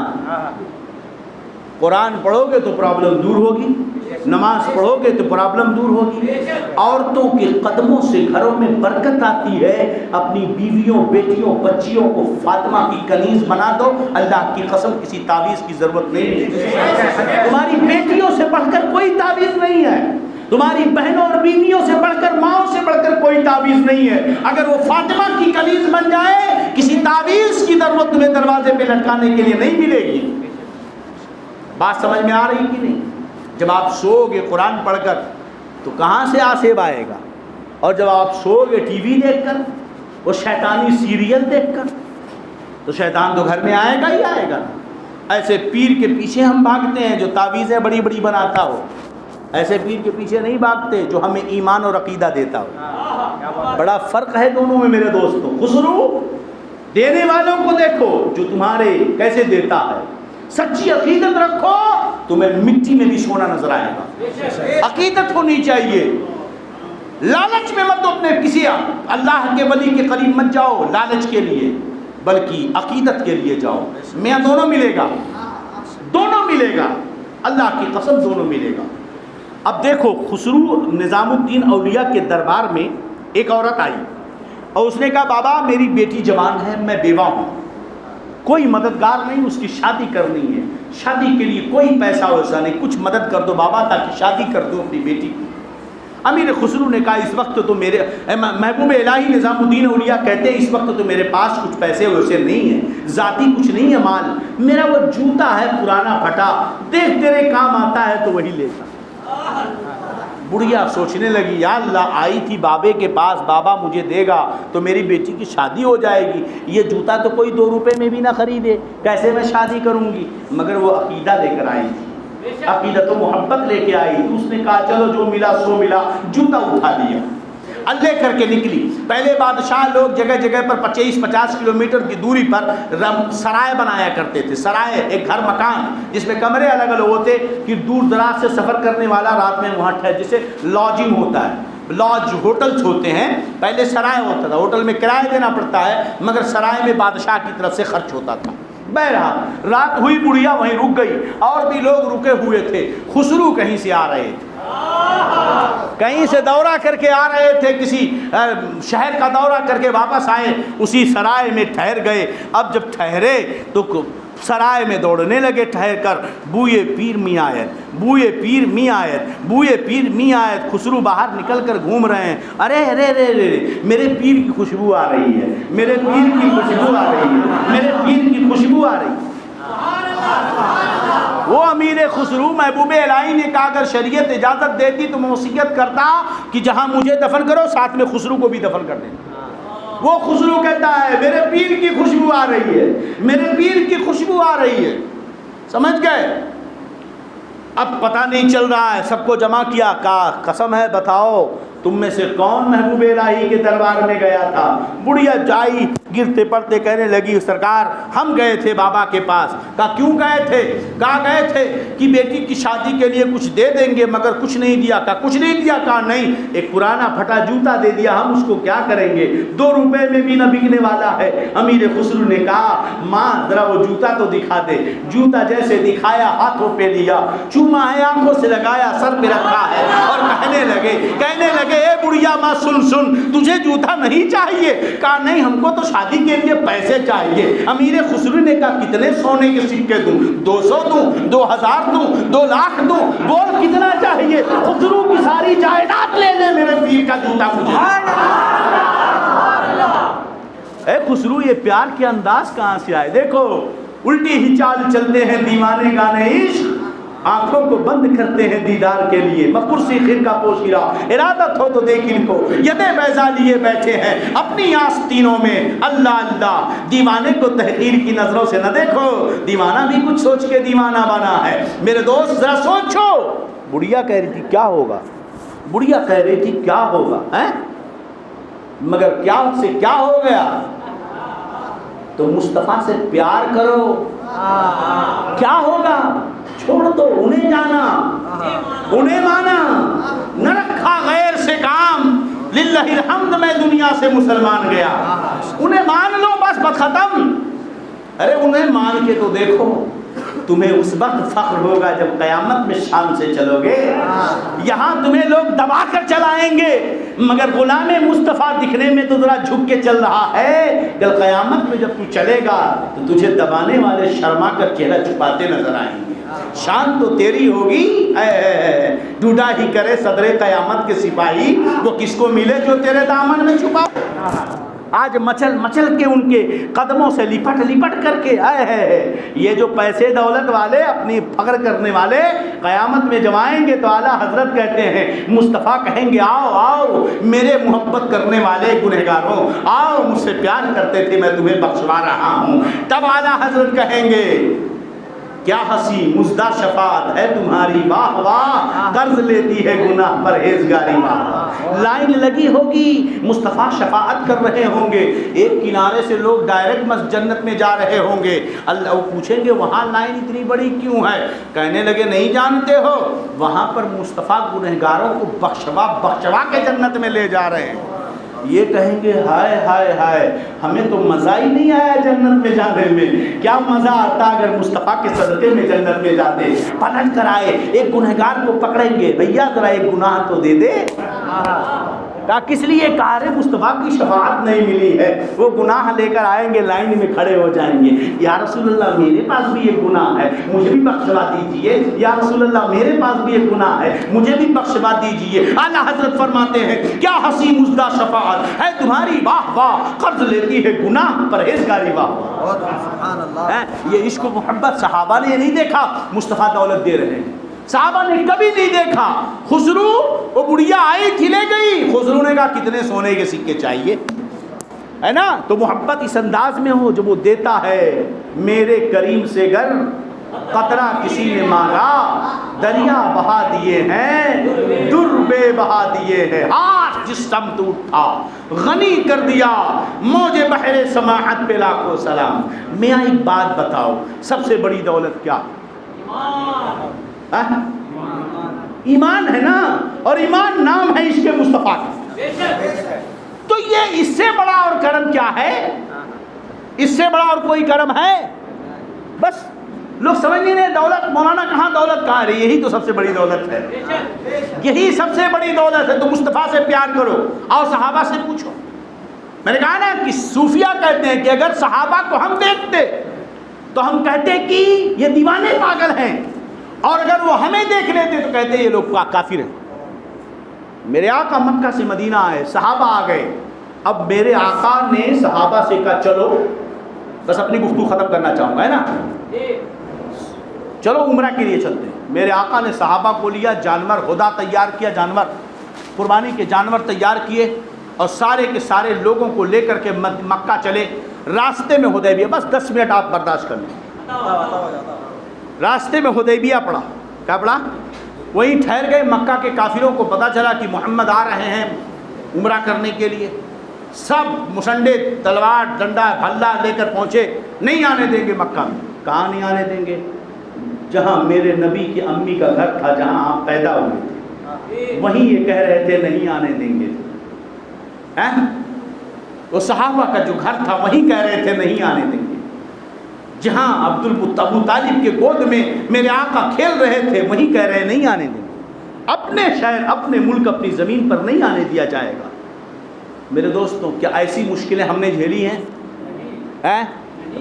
قرآن پڑھو گے تو پرابلم دور ہوگی، نماز پڑھو گے تو پرابلم دور ہوگی۔ عورتوں کے قدموں سے گھروں میں برکت آتی ہے۔ اپنی بیویوں، بیٹیوں، بچیوں کو فاطمہ کی کنیز بنا دو، اللہ کی قسم کسی تعویذ کی ضرورت نہیں ہے۔ تمہاری بیٹیوں سے بڑھ کر کوئی تعویذ نہیں ہے، تمہاری بہنوں اور بیویوں سے بڑھ کر، ماؤں سے بڑھ کر کوئی تعویذ نہیں ہے۔ اگر وہ فاطمہ کی کنیز بن جائے، کسی تعویذ کی ضرورت تمہیں دروازے پہ لٹکانے کے لیے نہیں ملے گی۔ بات سمجھ میں آ رہی کہ نہیں؟ جب آپ سو گے قرآن پڑھ کر تو کہاں سے آسیب آئے گا، اور جب آپ سو گے ٹی وی دیکھ کر، وہ شیطانی سیریل دیکھ کر، تو شیطان تو گھر میں آئے گا ہی آئے گا۔ ایسے پیر کے پیچھے ہم بھاگتے ہیں جو تعویذیں بڑی بڑی بناتا ہو، ایسے پیر کے پیچھے نہیں بھاگتے جو ہمیں ایمان اور عقیدہ دیتا ہو۔ بڑا فرق ہے دونوں میں میرے دوستوں۔ خسرو دینے والوں کو دیکھو جو تمہارے کیسے دیتا ہے، سچی عقیدت رکھو، تمہیں مٹی میں بھی سونا نظر آئے گا۔ عقیدت ہونی چاہیے، لالچ میں مت اپنے کسی اللہ کے ولی کے قریب مت جاؤ لالچ کے لیے، بلکہ عقیدت کے لیے جاؤ۔ میں دونوں ملے گا، دونوں ملے گا، اللہ کی قسم دونوں ملے گا۔ اب دیکھو خسرو نظام الدین اولیاء کے دربار میں ایک عورت آئی اور اس نے کہا بابا میری بیٹی جوان ہے، میں بیوہ ہوں، کوئی مددگار نہیں، اس کی شادی کرنی ہے، شادی کے لیے کوئی پیسہ ویسا نہیں، کچھ مدد کر دو بابا تاکہ شادی کر دو اپنی بیٹی کی۔ امیر خسرو نے کہا اس وقت تو میرے محبوب الہی نظام الدین اولیاء کہتے ہیں اس وقت تو میرے پاس کچھ پیسے ویسے نہیں ہیں، ذاتی کچھ نہیں ہے مال، میرا وہ جوتا ہے پرانا پھٹا، دیکھ تیرے کام آتا ہے تو وہی لے جا۔ بڑھیا سوچنے لگی یا اللہ، آئی تھی بابے کے پاس، بابا مجھے دے گا تو میری بیٹی کی شادی ہو جائے گی، یہ جوتا تو کوئی 2 روپے میں بھی نہ خریدے، کیسے میں شادی کروں گی؟ مگر وہ عقیدہ لے کر آئی تھی، عقیدت و محبت لے کے آئی تھی۔ اس نے کہا چلو جو ملا سو ملا، جوتا اٹھا لیا، اللہ کر کے نکلی۔ پہلے بادشاہ لوگ جگہ جگہ پر 25-50 کلومیٹر کی دوری پر سرائے بنایا کرتے تھے، سرائے ایک گھر مکان جس میں کمرے الگ الگ ہوتے کہ دور دراز سے سفر کرنے والا رات میں وہاں ٹھہر، جسے لاجنگ ہوتا ہے، لاج ہوٹلز ہوتے ہیں، پہلے سرائے ہوتا تھا، ہوٹل میں کرایہ دینا پڑتا ہے مگر سرائے میں بادشاہ کی طرف سے خرچ ہوتا تھا۔ بہرحال رات ہوئی، بڑھیا وہیں رک گئی، اور بھی لوگ رکے ہوئے تھے۔ خسرو کہیں سے آ رہے تھے، کہیں سے دورہ کر کے آ رہے تھے، کسی شہر کا دورہ کر کے واپس آئے، اسی سرائے میں ٹھہر گئے۔ اب جب ٹھہرے تو سرائے میں دوڑنے لگے ٹھہر کر، بوئے پیر می آیت، بوئے پیر می آیت، بوئے پیر می آیت۔ خسرو باہر نکل کر گھوم رہے ہیں، ارے ارے ارے ارے میرے پیر کی خوشبو آ رہی ہے، میرے پیر کی خوشبو آ رہی ہے، میرے پیر کی خوشبو آ رہی ہے۔ وہ امیر خسرو محبوب الہی نے کہا اگر شریعت اجازت دیتی تو میں وصیت کرتا کہ جہاں مجھے دفن کرو ساتھ میں خسرو کو بھی دفن کر دینا۔ وہ خسرو کہتا ہے میرے پیر کی خوشبو آ رہی ہے، میرے پیر کی خوشبو آ رہی ہے، سمجھ گئے؟ اب پتہ نہیں چل رہا ہے، سب کو جمع کیا، کہا قسم ہے بتاؤ تم میں سے کون محبوب الہی کے دربار میں گیا تھا؟ بڑھیا جائی گرتے پڑتے کہنے لگی سرکار ہم گئے تھے بابا کے پاس۔ کہا کیوں گئے تھے؟ کہا گئے تھے کہ بیٹی کی شادی کے لیے کچھ دے دیں گے مگر کچھ نہیں دیا۔ کہا کچھ نہیں دیا؟ کہا نہیں، ایک پرانا پھٹا جوتا دے دیا، ہم اس کو کیا کریں گے، 2 روپے میں بھی نہ بکنے والا ہے۔ امیر خسرو نے کہا ماں ذرا وہ جوتا تو دکھا دے۔ جوتا جیسے دکھایا ہاتھوں پہ لیا، چوما ہے آنکھوں سے لگایا، سر پہ رکھا ہے اور کہنے لگے اے بڑھیا ماں سن تجھے جوتا نہیں چاہیے؟ کہا نہیں ہم کو تو شادی کے لیے پیسے چاہیے۔ امیر خسرو نے کہا کتنے سونے کے سکے دوں؟ 200 دوں، 2000 دوں، 2 لاکھ دوں؟ بول کتنا چاہیے؟ خسرو کی ساری جائیداد لے لے، میرے پیر کا جوتا مجھے۔ اے خسرو یہ پیار کے انداز کہاں سے آئے؟ دیکھو الٹی ہی چال چلتے ہیں دیوانے گانے عشق، آنکھوں کو بند کرتے ہیں دیدار کے لیے، مفرسی خرقہ پوشیرہ ارادت ہو تو دیکھ ان کو، یدیں بیضا لیے بیٹھے ہیں اپنی آستینوں میں، اللہ اللہ۔ دیوانے کو تحقیر کی نظروں سے نہ دیکھو، دیوانہ بھی کچھ سوچ کے دیوانہ بنا ہے۔ میرے دوست ذرا سوچو، بڑھیا کہہ رہی تھی کیا ہوگا، بڑھیا کہہ رہی تھی کیا ہوگا، مگر کیا سے کیا ہو گیا؟ تو مصطفیٰ سے پیار کرو، کیا ہوگا؟ چھوڑ دو انہیں جانا، انہیں مانا، نہ رکھا غیر سے کام، للہ الحمد میں دنیا سے مسلمان گیا، انہیں مان لو بس بات ختم۔ ارے انہیں مان کے تو دیکھو، تمہیں اس وقت فخر ہوگا جب قیامت میں شان سے چلو گے۔ یہاں تمہیں لوگ دبا کر چلائیں گے مگر غلام مصطفیٰ دکھنے میں تو ذرا جھک کے چل رہا ہے، کل قیامت میں جب تو چلے گا تو تجھے دبانے والے شرما کر چہرہ چھپاتے نظر آئیں گے۔ شان تو تیری ہوگی، ڈوڈا ہی کرے صدر قیامت کے سپاہی، وہ کس کو ملے جو تیرے دامن میں چھپا۔ آج مچل مچل کے ان کے قدموں سے لپٹ کر کے یہ جو پیسے دولت والے اپنی فخر کرنے والے قیامت میں جب آئیں گے تو اعلیٰ حضرت کہتے ہیں مصطفیٰ کہیں گے آؤ آؤ میرے محبت کرنے والے گنہگاروں، آؤ مجھ سے پیار کرتے تھے میں تمہیں بخشوا رہا ہوں۔ تب اعلیٰ حضرت کہیں گے کیا ہنسی مزدہ شفاعت ہے تمہاری، واہ واہ قرض لیتی ہے گناہ پرہیزگاری، واہ۔ لائن لگی ہوگی، مصطفیٰ شفاعت کر رہے ہوں گے، ایک کنارے سے لوگ ڈائریکٹ جنت میں جا رہے ہوں گے، اللہ پوچھیں گے وہاں لائن اتنی بڑی کیوں ہے؟ کہنے لگے نہیں جانتے ہو، وہاں پر مصطفیٰ گنہگاروں کو بخشوا کے جنت میں لے جا رہے ہیں۔ یہ کہیں گے ہائے ہائے ہائے ہمیں تو مزہ ہی نہیں آیا جنت میں جانے میں، کیا مزہ آتا اگر مصطفیٰ کے صدقے میں جنت میں جاتے۔ پلٹ کر آئے ایک گنہگار کو پکڑیں گے، بھیا ذرا ایک گناہ تو دے دے۔ کہا کس لیے؟ کہا رے مصطفیٰ کی شفاعت نہیں ملی ہے۔ وہ گناہ لے کر آئیں گے، لائن میں کھڑے ہو جائیں گے، یا رسول اللہ میرے پاس بھی ایک گناہ ہے مجھے بھی بخشوا دیجئے، یا رسول اللہ میرے پاس بھی ایک گناہ ہے مجھے بھی بخشوا دیجئے۔ اعلیٰ حضرت فرماتے ہیں کیا ہنسی مزدہ شفاعت ہے تمہاری، واہ واہ قرض لیتی ہے گناہ پرہیزگاری، واہ۔ یہ عشق و محبت صحابہ نے نہیں دیکھا، مصطفیٰ دولت دے رہے ہیں، صحابہ نے کبھی نہیں دیکھا۔ خسرو وہ بڑھیا آئی تھی لے گئی، خسرو نے کہا کتنے سونے کے سکے چاہیے، ہے نا؟ تو محبت اس انداز میں ہو جب وہ دیتا ہے، میرے کریم سے گر قطرہ کسی نے مانگا، دریا بہا دیے ہیں در بے بہا دیے ہیں، ہاتھ جس سمت اٹھا غنی کر دیا موج بحر سماحت پہ لاکھوں سلام۔ میاں ایک بات بتاؤ، سب سے بڑی دولت کیا؟ ایمان ہے نا، اور ایمان نام ہے عشق مصطفیٰ کا۔ تو یہ اس سے بڑا اور کرم کیا ہے؟ اس سے بڑا اور کوئی کرم ہے؟ بس لوگ سمجھ نہیں رہے دولت، مولانا کہاں دولت کہاں رہی، یہی تو سب سے بڑی دولت ہے، یہی سب سے بڑی دولت ہے۔ تو مصطفیٰ سے پیار کرو، اور صحابہ سے پوچھو۔ میں نے کہا نا کہ صوفیہ کہتے ہیں کہ اگر صحابہ کو ہم دیکھتے تو ہم کہتے کہ یہ دیوانے پاگل ہیں، اور اگر وہ ہمیں دیکھ لیتے تو کہتے یہ لوگ کافر ہیں۔ میرے آقا مکہ سے مدینہ آئے، صحابہ آ گئے، اب میرے آقا نے صحابہ سے کہا چلو، بس اپنی گفتگو ختم کرنا چاہوں گا، ہے نا، چلو عمرہ کے لیے چلتے ہیں۔ میرے آقا نے صحابہ کو لیا، جانور خدا تیار کیا، جانور قربانی کے جانور تیار کیے، اور سارے کے سارے لوگوں کو لے کر کے مکہ چلے۔ راستے میں حدیبیہ، بس 10 منٹ آپ برداشت کر لیں، راستے میں حدیبیہ پڑا، کیا پڑا؟ وہیں ٹھہر گئے۔ مکہ کے کافروں کو پتہ چلا کہ محمد آ رہے ہیں عمرہ کرنے کے لیے، سب مشنڈے تلوار ڈنڈا بھلا لے کر پہنچے، نہیں آنے دیں گے مکہ میں۔ کہاں نہیں آنے دیں گے؟ جہاں میرے نبی کی امی کا گھر تھا، جہاں آپ پیدا ہوئے تھے، وہیں یہ کہہ رہے تھے نہیں آنے دیں گے۔ وہ صحابہ کا جو گھر تھا وہیں کہہ رہے تھے نہیں آنے دیں گے۔ جہاں ابو طالب کے گود میں میرے آقا کھیل رہے تھے وہیں کہہ رہے نہیں آنے دیں گے۔ اپنے شہر، اپنے ملک، اپنی زمین پر نہیں آنے دیا جائے گا۔ میرے دوستوں، کیا ایسی مشکلیں ہم نے جھیلی ہیں؟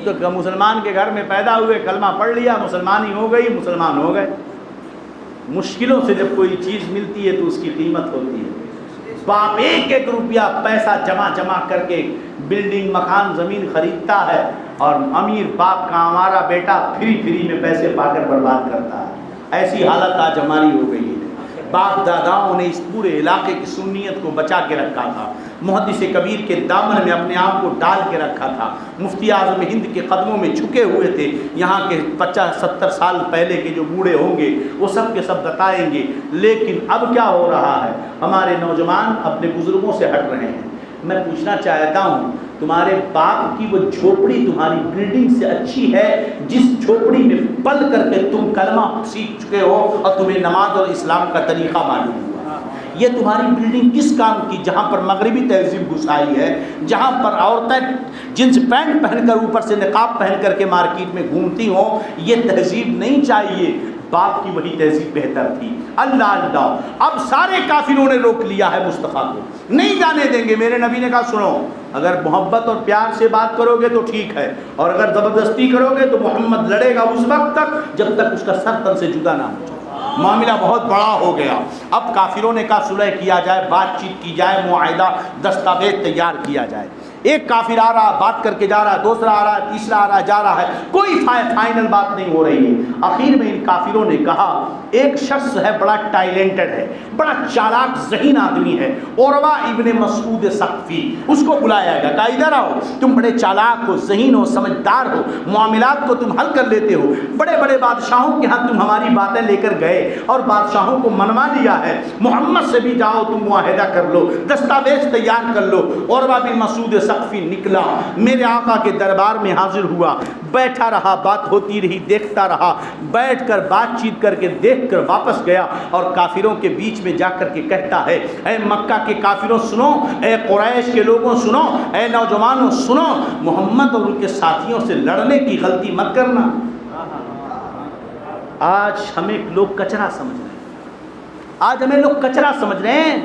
تو مسلمان کے گھر میں پیدا ہوئے، کلمہ پڑھ لیا، مسلمانی ہو گئی، مسلمان ہو گئے۔ مشکلوں سے جب کوئی چیز ملتی ہے تو اس کی قیمت ہوتی ہے۔ باپ ایک ایک روپیہ پیسہ جمع کر کے بلڈنگ، مکان، زمین خریدتا ہے، اور امیر باپ کا ہمارا بیٹا فری میں پیسے پا کر برباد کرتا ہے۔ ایسی حالت آج ہماری ہو گئی ہے۔ باپ داداؤں نے اس پورے علاقے کی سنیت کو بچا کے رکھا تھا، محدث کبیر کے دامن میں اپنے آپ کو ڈال کے رکھا تھا، مفتی اعظم ہند کے قدموں میں جھکے ہوئے تھے۔ یہاں کے 50-70 سال پہلے کے جو بوڑھے ہوں گے وہ سب کے سب بتائیں گے۔ لیکن اب کیا ہو رہا ہے؟ ہمارے نوجوان اپنے بزرگوں سے ہٹ رہے ہیں۔ میں پوچھنا چاہتا ہوں، تمہارے باپ کی وہ جھوپڑی تمہاری بلڈنگ سے اچھی ہے جس جھوپڑی میں پل کر کے تم کلمہ سیکھ چکے ہو اور تمہیں نماز اور اسلام کا طریقہ معلوم ہوا؟ یہ تمہاری بلڈنگ کس کام کی؟ جہاں پر مغربی تہذیب گھسائی ہے، جہاں پر عورتیں جنس پینٹ پہن کر اوپر سے نقاب پہن کر کے مارکیٹ میں گھومتی ہوں، یہ تہذیب نہیں چاہیے۔ باپ کی وہی تہذیب بہتر تھی۔ اللہ اللہ، اب سارے کافروں نے روک لیا ہے مصطفیٰ کو، نہیں جانے دیں گے۔ میرے نبی نے کہا سنو، اگر محبت اور پیار سے بات کرو گے تو ٹھیک ہے، اور اگر زبردستی کرو گے تو محمد لڑے گا اس وقت تک جب تک اس کا سر تن سے جدا نہ ہو جائے۔ معاملہ بہت بڑا ہو گیا۔ اب کافروں نے کہا صلح کیا جائے، بات چیت کی جائے، معاہدہ دستاویز تیار کیا جائے۔ ایک کافر آ رہا، بات کر کے جا رہا، دوسرا آ رہا، تیسرا آ رہا، جا رہا ہے، کوئی فائنل بات نہیں ہو رہی ہے۔ آخر میں ان کافروں نے کہا، ایک شخص ہے بڑا ٹیلنٹڈ ہے، بڑا چالاک ذہین آدمی ہے، عروہ ابن مسعود ثقفی، اس کو بلایا گیا، کہا ادھر آؤ، تم بڑے چالاک ہو، ذہین ہو، سمجھدار ہو، معاملات کو تم حل کر لیتے ہو، بڑے بڑے بادشاہوں کے ہاں تم ہماری باتیں لے کر گئے اور بادشاہوں کو منوا لیا ہے، محمد سے بھی جاؤ، تم معاہدہ کر لو، دستاویز تیار کر لو۔ عروہ بن مسعود ثقفی نکلا، میرے آقا کے دربار میں حاضر ہوا، بیٹھا رہا، بات ہوتی رہی، دیکھتا رہا، بیٹھ کر بات چیت کر کے دیکھ کر واپس گیا، اور کافروں کے بیچ میں جا کر کے کہتا ہے، اے مکہ کے کافروں سنو، اے قریش کے لوگوں سنو، اے نوجوانوں سنو، محمد اور ان کے ساتھیوں سے لڑنے کی غلطی مت کرنا۔ آج ہمیں لوگ کچرا سمجھ رہے ہیں، آج ہمیں لوگ کچرا سمجھ رہے ہیں۔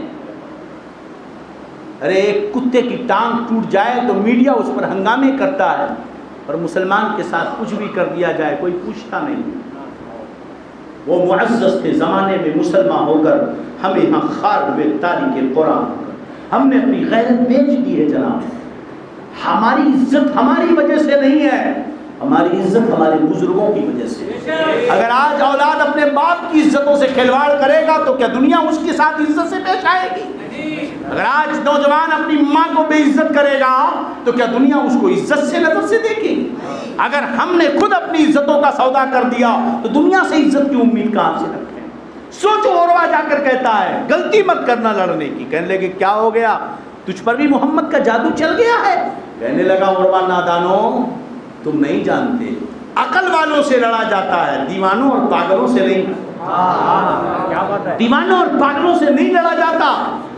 ارے ایک کتے کی ٹانگ ٹوٹ جائے تو میڈیا اس پر ہنگامے کرتا ہے، اور مسلمان کے ساتھ کچھ بھی کر دیا جائے کوئی پوچھتا نہیں۔ وہ معزز تھے زمانے میں مسلمان ہو کر، ہمیں یہاں خار ہوئے تاریخ قرآن ہو کر، ہم نے اپنی غیرت بیچ دی ہے جناب۔ ہماری عزت ہماری وجہ سے نہیں ہے، ہماری عزت ہمارے بزرگوں کی وجہ سے۔ اگر آج اولاد اپنے باپ کی عزتوں سے کھلواڑ کرے گا تو کیا دنیا اس کے ساتھ عزت سے پیش آئے گی؟ اگر آج نوجوان اپنی ماں کو بے عزت کرے گا تو کیا دنیا اس کو عزت سے نظر سے دیکھے گی؟ اگر ہم نے خود اپنی عزتوں کا سودا کر دیا تو دنیا سے عزت کی امید کہاں سے رکھیں؟ سوچو، عروہ جا کر کہتا ہے غلطی مت کرنا لڑنے کی۔ کہنے لگے کیا ہو گیا؟ تجھ پر بھی محمد کا جادو چل گیا ہے؟ کہنے لگا عروہ نادانو، تم نہیں جانتے، عقل والوں سے لڑا جاتا ہے، دیوانوں اور پاگلوں سے نہیں۔ دیوانوں اور پاگلوں سے نہیں لڑا جاتا۔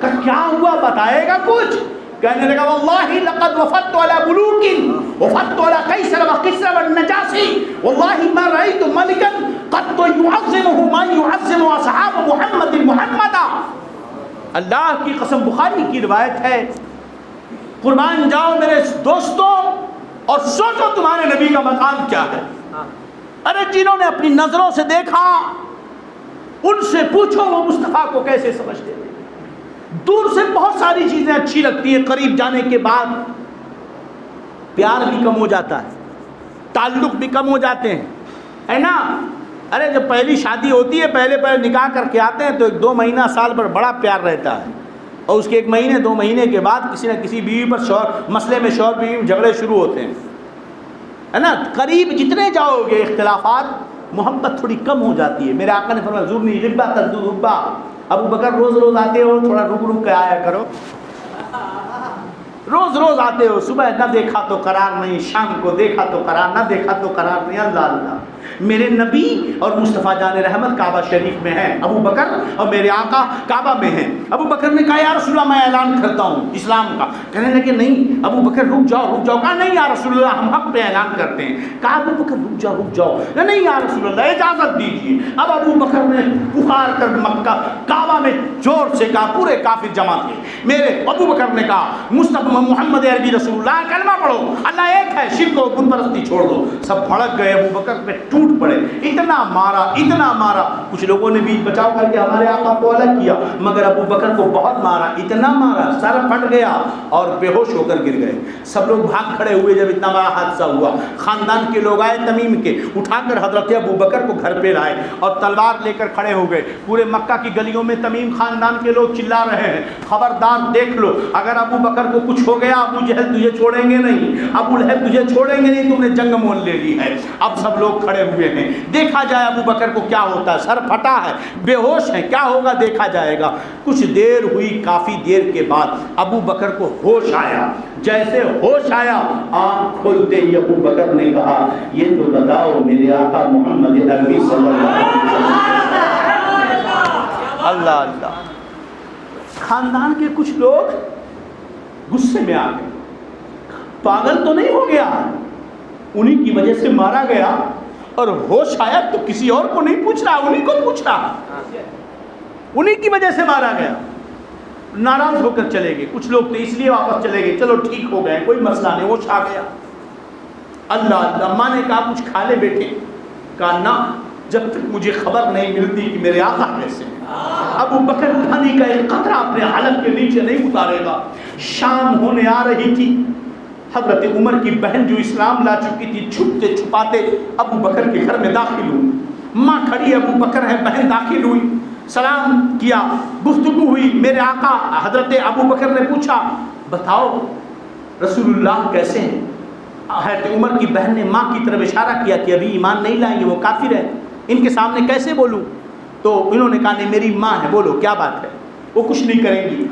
کہ کیا ہوا بتائے گا کچھ؟ کہنے لگا واللہ لقد وفدت على ملوک وفدت على قیصر وقسر والنجاشی واللہ ما رأیت ملکا قد يعظمه ما يعظم اصحاب محمد محمدا۔ اللہ کی قسم، بخاری کی روایت ہے، قربان جاؤ میرے دوستوں اور سوچو تمہارے نبی کا مقام کیا ہے۔ ارے جنہوں نے اپنی نظروں سے دیکھا ان سے پوچھو وہ مصطفیٰ کو کیسے سمجھتے تھے. دور سے بہت ساری چیزیں اچھی لگتی ہیں، قریب جانے کے بعد پیار بھی کم ہو جاتا ہے، تعلق بھی کم ہو جاتے ہیں، ہے نا. ارے جب پہلی شادی ہوتی ہے، پہلے نکاح کر کے آتے ہیں تو 1-2 مہینہ سال پر بڑا پیار رہتا ہے، اور اس کے 1 مہینے 2 مہینے کے بعد کسی نہ کسی بیوی پر مسئلے میں شوہر بیوی میں جھگڑے شروع ہوتے ہیں، ہے نا. قریب جتنے جاؤ گے اختلافات، محبت تھوڑی کم ہو جاتی ہے. میرے آقا نے فرمایا زورنی غبا تردو غبا، ابو بکر روز آتے ہو، تھوڑا رک کے آیا کرو. روز آتے ہو، صبح نہ دیکھا تو قرار نہیں، شام کو دیکھا تو قرار، نہ دیکھا تو قرار نہیں. اللہ اللہ. میرے نبی اور مصطفیٰ جان رحمت کعبہ شریف میں ہیں، ابو بکر اور میرے آقا کعبہ میں ہیں. ابو بکر نے کہا یا رسول اللہ میں اعلان کرتا ہوں اسلام کا. کہنے لگے نہیں ابو بکر رک جاؤ. کہا نہیں یا رسول اللہ ہم حق پہ اعلان کرتے ہیں. کہا ابو بکر رک جاؤ. نہیں یا رسول اللہ اجازت دیجیے. اب ابو بکر نے پکار کر مکہ کعبہ میں زور سے کہا، پورے کافر جمع تھے. میرے ابو بکر نے کہا مصطفیٰ محمد عربی رسول اللہ کلمہ پڑھو، اللہ ایک ہے، شرک و بت پرستی چھوڑ دو. سب بھڑک گئے، ابو بکر پہ ٹوٹ پڑے. اتنا مارا. کچھ لوگوں نے بھی بچاؤ کر کے ہمارے آقا کو الگ کیا، مگر ابو بکر کو بہت مارا، اتنا مارا سر پھٹ گیا اور بے ہوش ہو کر گر گئے. سب لوگ بھاگ کھڑے ہوئے جب اتنا بڑا حادثہ ہوا. خاندان کے لوگ آئے تمیم کے، اٹھا کر حضرت ابو بکر کو گھر پہ لائے اور تلوار لے کر کھڑے ہو گئے. پورے مکہ کی گلیوں میں تمیم خاندان کے لوگ چلا رہے ہیں خبردار دیکھ لو اگر ابو بکر کو کچھ ہو گیا ابو جہل تجھے چھوڑیں گے نہیں، ابو لہب تجھے چھوڑیں گے نہیں، تم نے جنگ مول لے لی ہے. اب سب لوگ کھڑے ہوئے ہیں، دیکھا جائے ابو بکر کو کیا ہوتا ہے. سر پھٹا ہے، بے ہوش ہے، کیا ہوگا دیکھا جائے گا. کچھ دیر ہوئی، کافی دیر کے بعد ابو بکر کو ہوش آیا. جیسے ہوش آیا آنکھ کھولتے ہی ابو بکر نے کہا یہ تو بتاؤ میرے آقا محمد عربی صلی اللہ علیہ وسلم. اللہ اللہ. خاندان کے کچھ لوگ غصے میں آ گئے، پاگل تو نہیں ہو گیا، انہی کی وجہ سے مارا گیا اور ہوش آیا تو کسی اور کو نہیں پوچھ رہا، انہی کو پوچھ رہا، انہی کی وجہ سے مارا گیا. ناراض ہو کر چلے گئے. کچھ لوگ تو اس لیے واپس چلے گئے چلو ٹھیک ہو گئے کوئی مسئلہ نہیں، ہوش آ گیا. اللہ اللہ. ماں نے کہا کچھ کھا لے بیٹے. کہا نہ، جب تک مجھے خبر نہیں ملتی کہ میرے آقا کیسے ہیں. ابو بکر پانی کا ایک قطرہ اپنے حلق کے نیچے نہیں اتارے گا. شام ہونے آ رہی تھی. حضرت عمر کی بہن جو اسلام لا چکی تھی چھپتے چھپاتے ابو بکر کے گھر میں داخل ہوئی. ماں کھڑی، ابو بکر ہے، بہن داخل ہوئی، سلام کیا، گفتگو ہوئی. میرے آقا حضرت ابو بکر نے پوچھا بتاؤ رسول اللہ کیسے ہیں. حضرت عمر کی بہن نے ماں کی طرف اشارہ کیا کہ ابھی ایمان نہیں لائیں گے، وہ کافر ہے، ان کے سامنے کیسے بولوں. تو انہوں نے کہا نہیں میری ماں ہے، بولو کیا بات ہے. وہ کچھ نہیں کریں گی.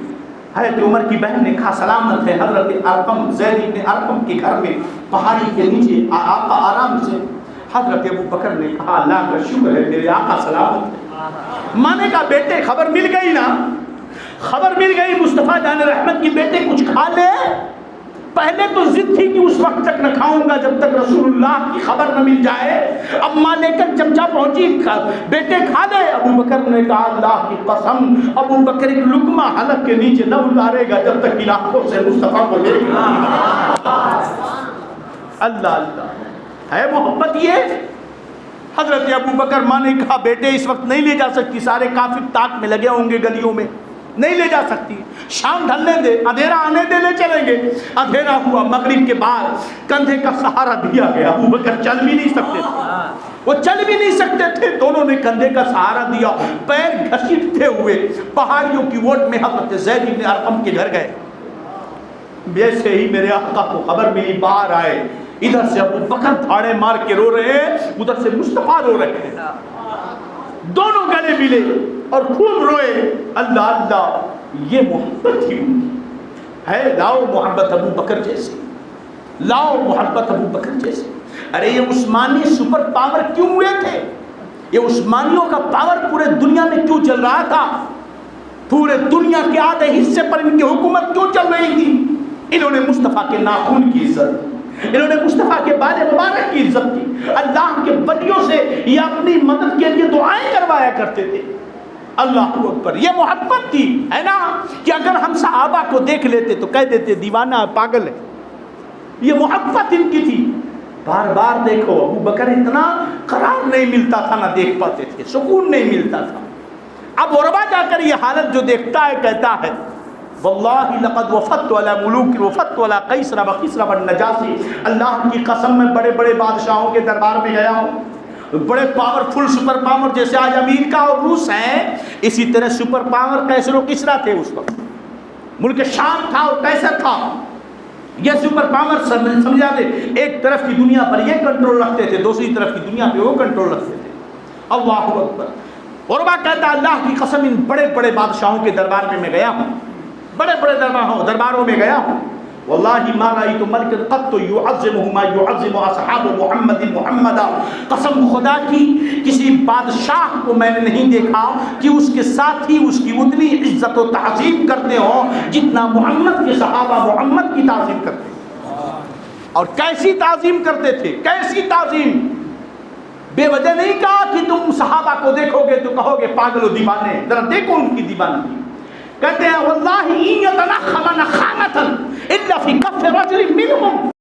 حضرت عمر کی بہن نے کہا سلامت ہے. حضرت ارقم زید بن ارقم کے گھر میں پہاڑی کے نیچے آقا آرام سے. حضرت ابو بکر نے کہا اللہ کا شکر ہے میرے آقا سلامت ہے. ماں نے کہا بیٹے خبر مل گئی نا، خبر مل گئی مصطفیٰ جان رحمت کی بیٹے کچھ کھا لے. پہلے تو ضد تھی کہ اس وقت تک نہ کھاؤں گا جب تک رسول اللہ کی خبر نہ مل جائے. اب ماں لے کر چمچہ پہنچی، بیٹے کھا لے. ابو بکر نے کہا اللہ کی قسم ابو بکر ایک لقمہ حلق کے نیچے نہ اتارے گا جب تک علاقوں سے مصطفیٰ کو لے گا. اللہ اللہ ہے محبت یہ. حضرت ابو بکر ماں نے کہا بیٹے اس وقت نہیں لے جا سکتی، سارے کافر تاک میں لگے ہوں گے گلیوں میں، نہیں لے جا سکتی. شام ڈھلنے دے، اندھیرا آنے دے، لے چلیں گے. اندھیرا ہوا، مغرب کے بعد کندھے کا سہارا دیا گیا. ابو بکر چل بھی نہیں سکتے تھے، وہ چل بھی نہیں سکتے تھے. دونوں نے کندھے کا سہارا دیا، پیر گھسیٹتے ہوئے پہاڑیوں کی ووٹ میں حضرت زید بن ارقم کے گھر گئے. ویسے ہی میرے آقا کو خبر ملی، باہر آئے. ادھر سے ابو بکر تھاڑے مار کے رو رہے ہیں، ادھر سے مصطفیٰ رو رہے ہیں. دونوں گلے ملے اور خوب روئے. اللہ اللہ یہ محبت ہی ہے. لاؤ محبت ابو بکر جیسے، لاؤ محبت ابو بکر جیسے. ارے یہ عثمانی سپر پاور کیوں ہوئے تھے؟ یہ عثمانیوں کا پاور پورے دنیا میں کیوں چل رہا تھا؟ پورے دنیا کے آدھے حصے پر ان کی حکومت کیوں چل رہی تھی؟ انہوں نے مصطفیٰ کے ناخن کی عزت، انہوں نے مصطفیٰ کے بال مبارک کی عزت کی. اللہ کے ولیوں سے یہ اپنی مدد کے لیے دعائیں کروایا کرتے تھے. اللہ اکبر. یہ محبت تھی، ہے نا، کہ اگر ہم صحابہ کو دیکھ لیتے تو کہہ دیتے دیوانہ پاگل ہے. یہ محبت ان کی تھی. بار بار دیکھو ابو بکر اتنا قرار نہیں ملتا تھا، نہ دیکھ پاتے تھے، سکون نہیں ملتا تھا. اب عروہ جا کر یہ حالت جو دیکھتا ہے کہتا ہے واللہ لقد وفدت علی ملوک وفدت علی قیصر و کسری والنجاشی، اللہ کی قسم میں بڑے بڑے بادشاہوں کے دربار میں گیا ہوں، بڑے پاورفل سپر پاور جیسے آج امریکہ اور روس ہیں، اسی طرح سپر پاور قیصر و کسری تھے اس وقت. ملک شام تھا اور قیصر تھا. یہ سپر پاور سمجھا دے ایک طرف کی دنیا پر یہ کنٹرول رکھتے تھے، دوسری طرف کی دنیا پہ وہ کنٹرول رکھتے تھے. اللہ اکبر. عروہ کہتا اللہ کی قسم ان بڑے بڑے بادشاہوں کے دربار میں گیا ہوں، بڑے بڑے درباروں میں گیا ہوں. واللہ ما رأیت ملک قط یعظمہ ما یعظم اصحاب محمد محمدا، قسم خدا کی کسی بادشاہ کو میں نے نہیں دیکھا کہ اس کے ساتھ ہی اس کی اتنی عزت و تعظیم کرتے ہوں جتنا محمد کے صحابہ محمد کی تعظیم کرتے ہیں. اور کیسی تعظیم کرتے تھے، کیسی تعظیم. بے وجہ نہیں کہا کہ تم صحابہ کو دیکھو گے تو کہو گے پاگل و دیوانے، ذرا دیکھو ان کی دیوانگی. کہتے ہیں واللہ ان یتنخم نخامۃ الا فی کف رجل منهم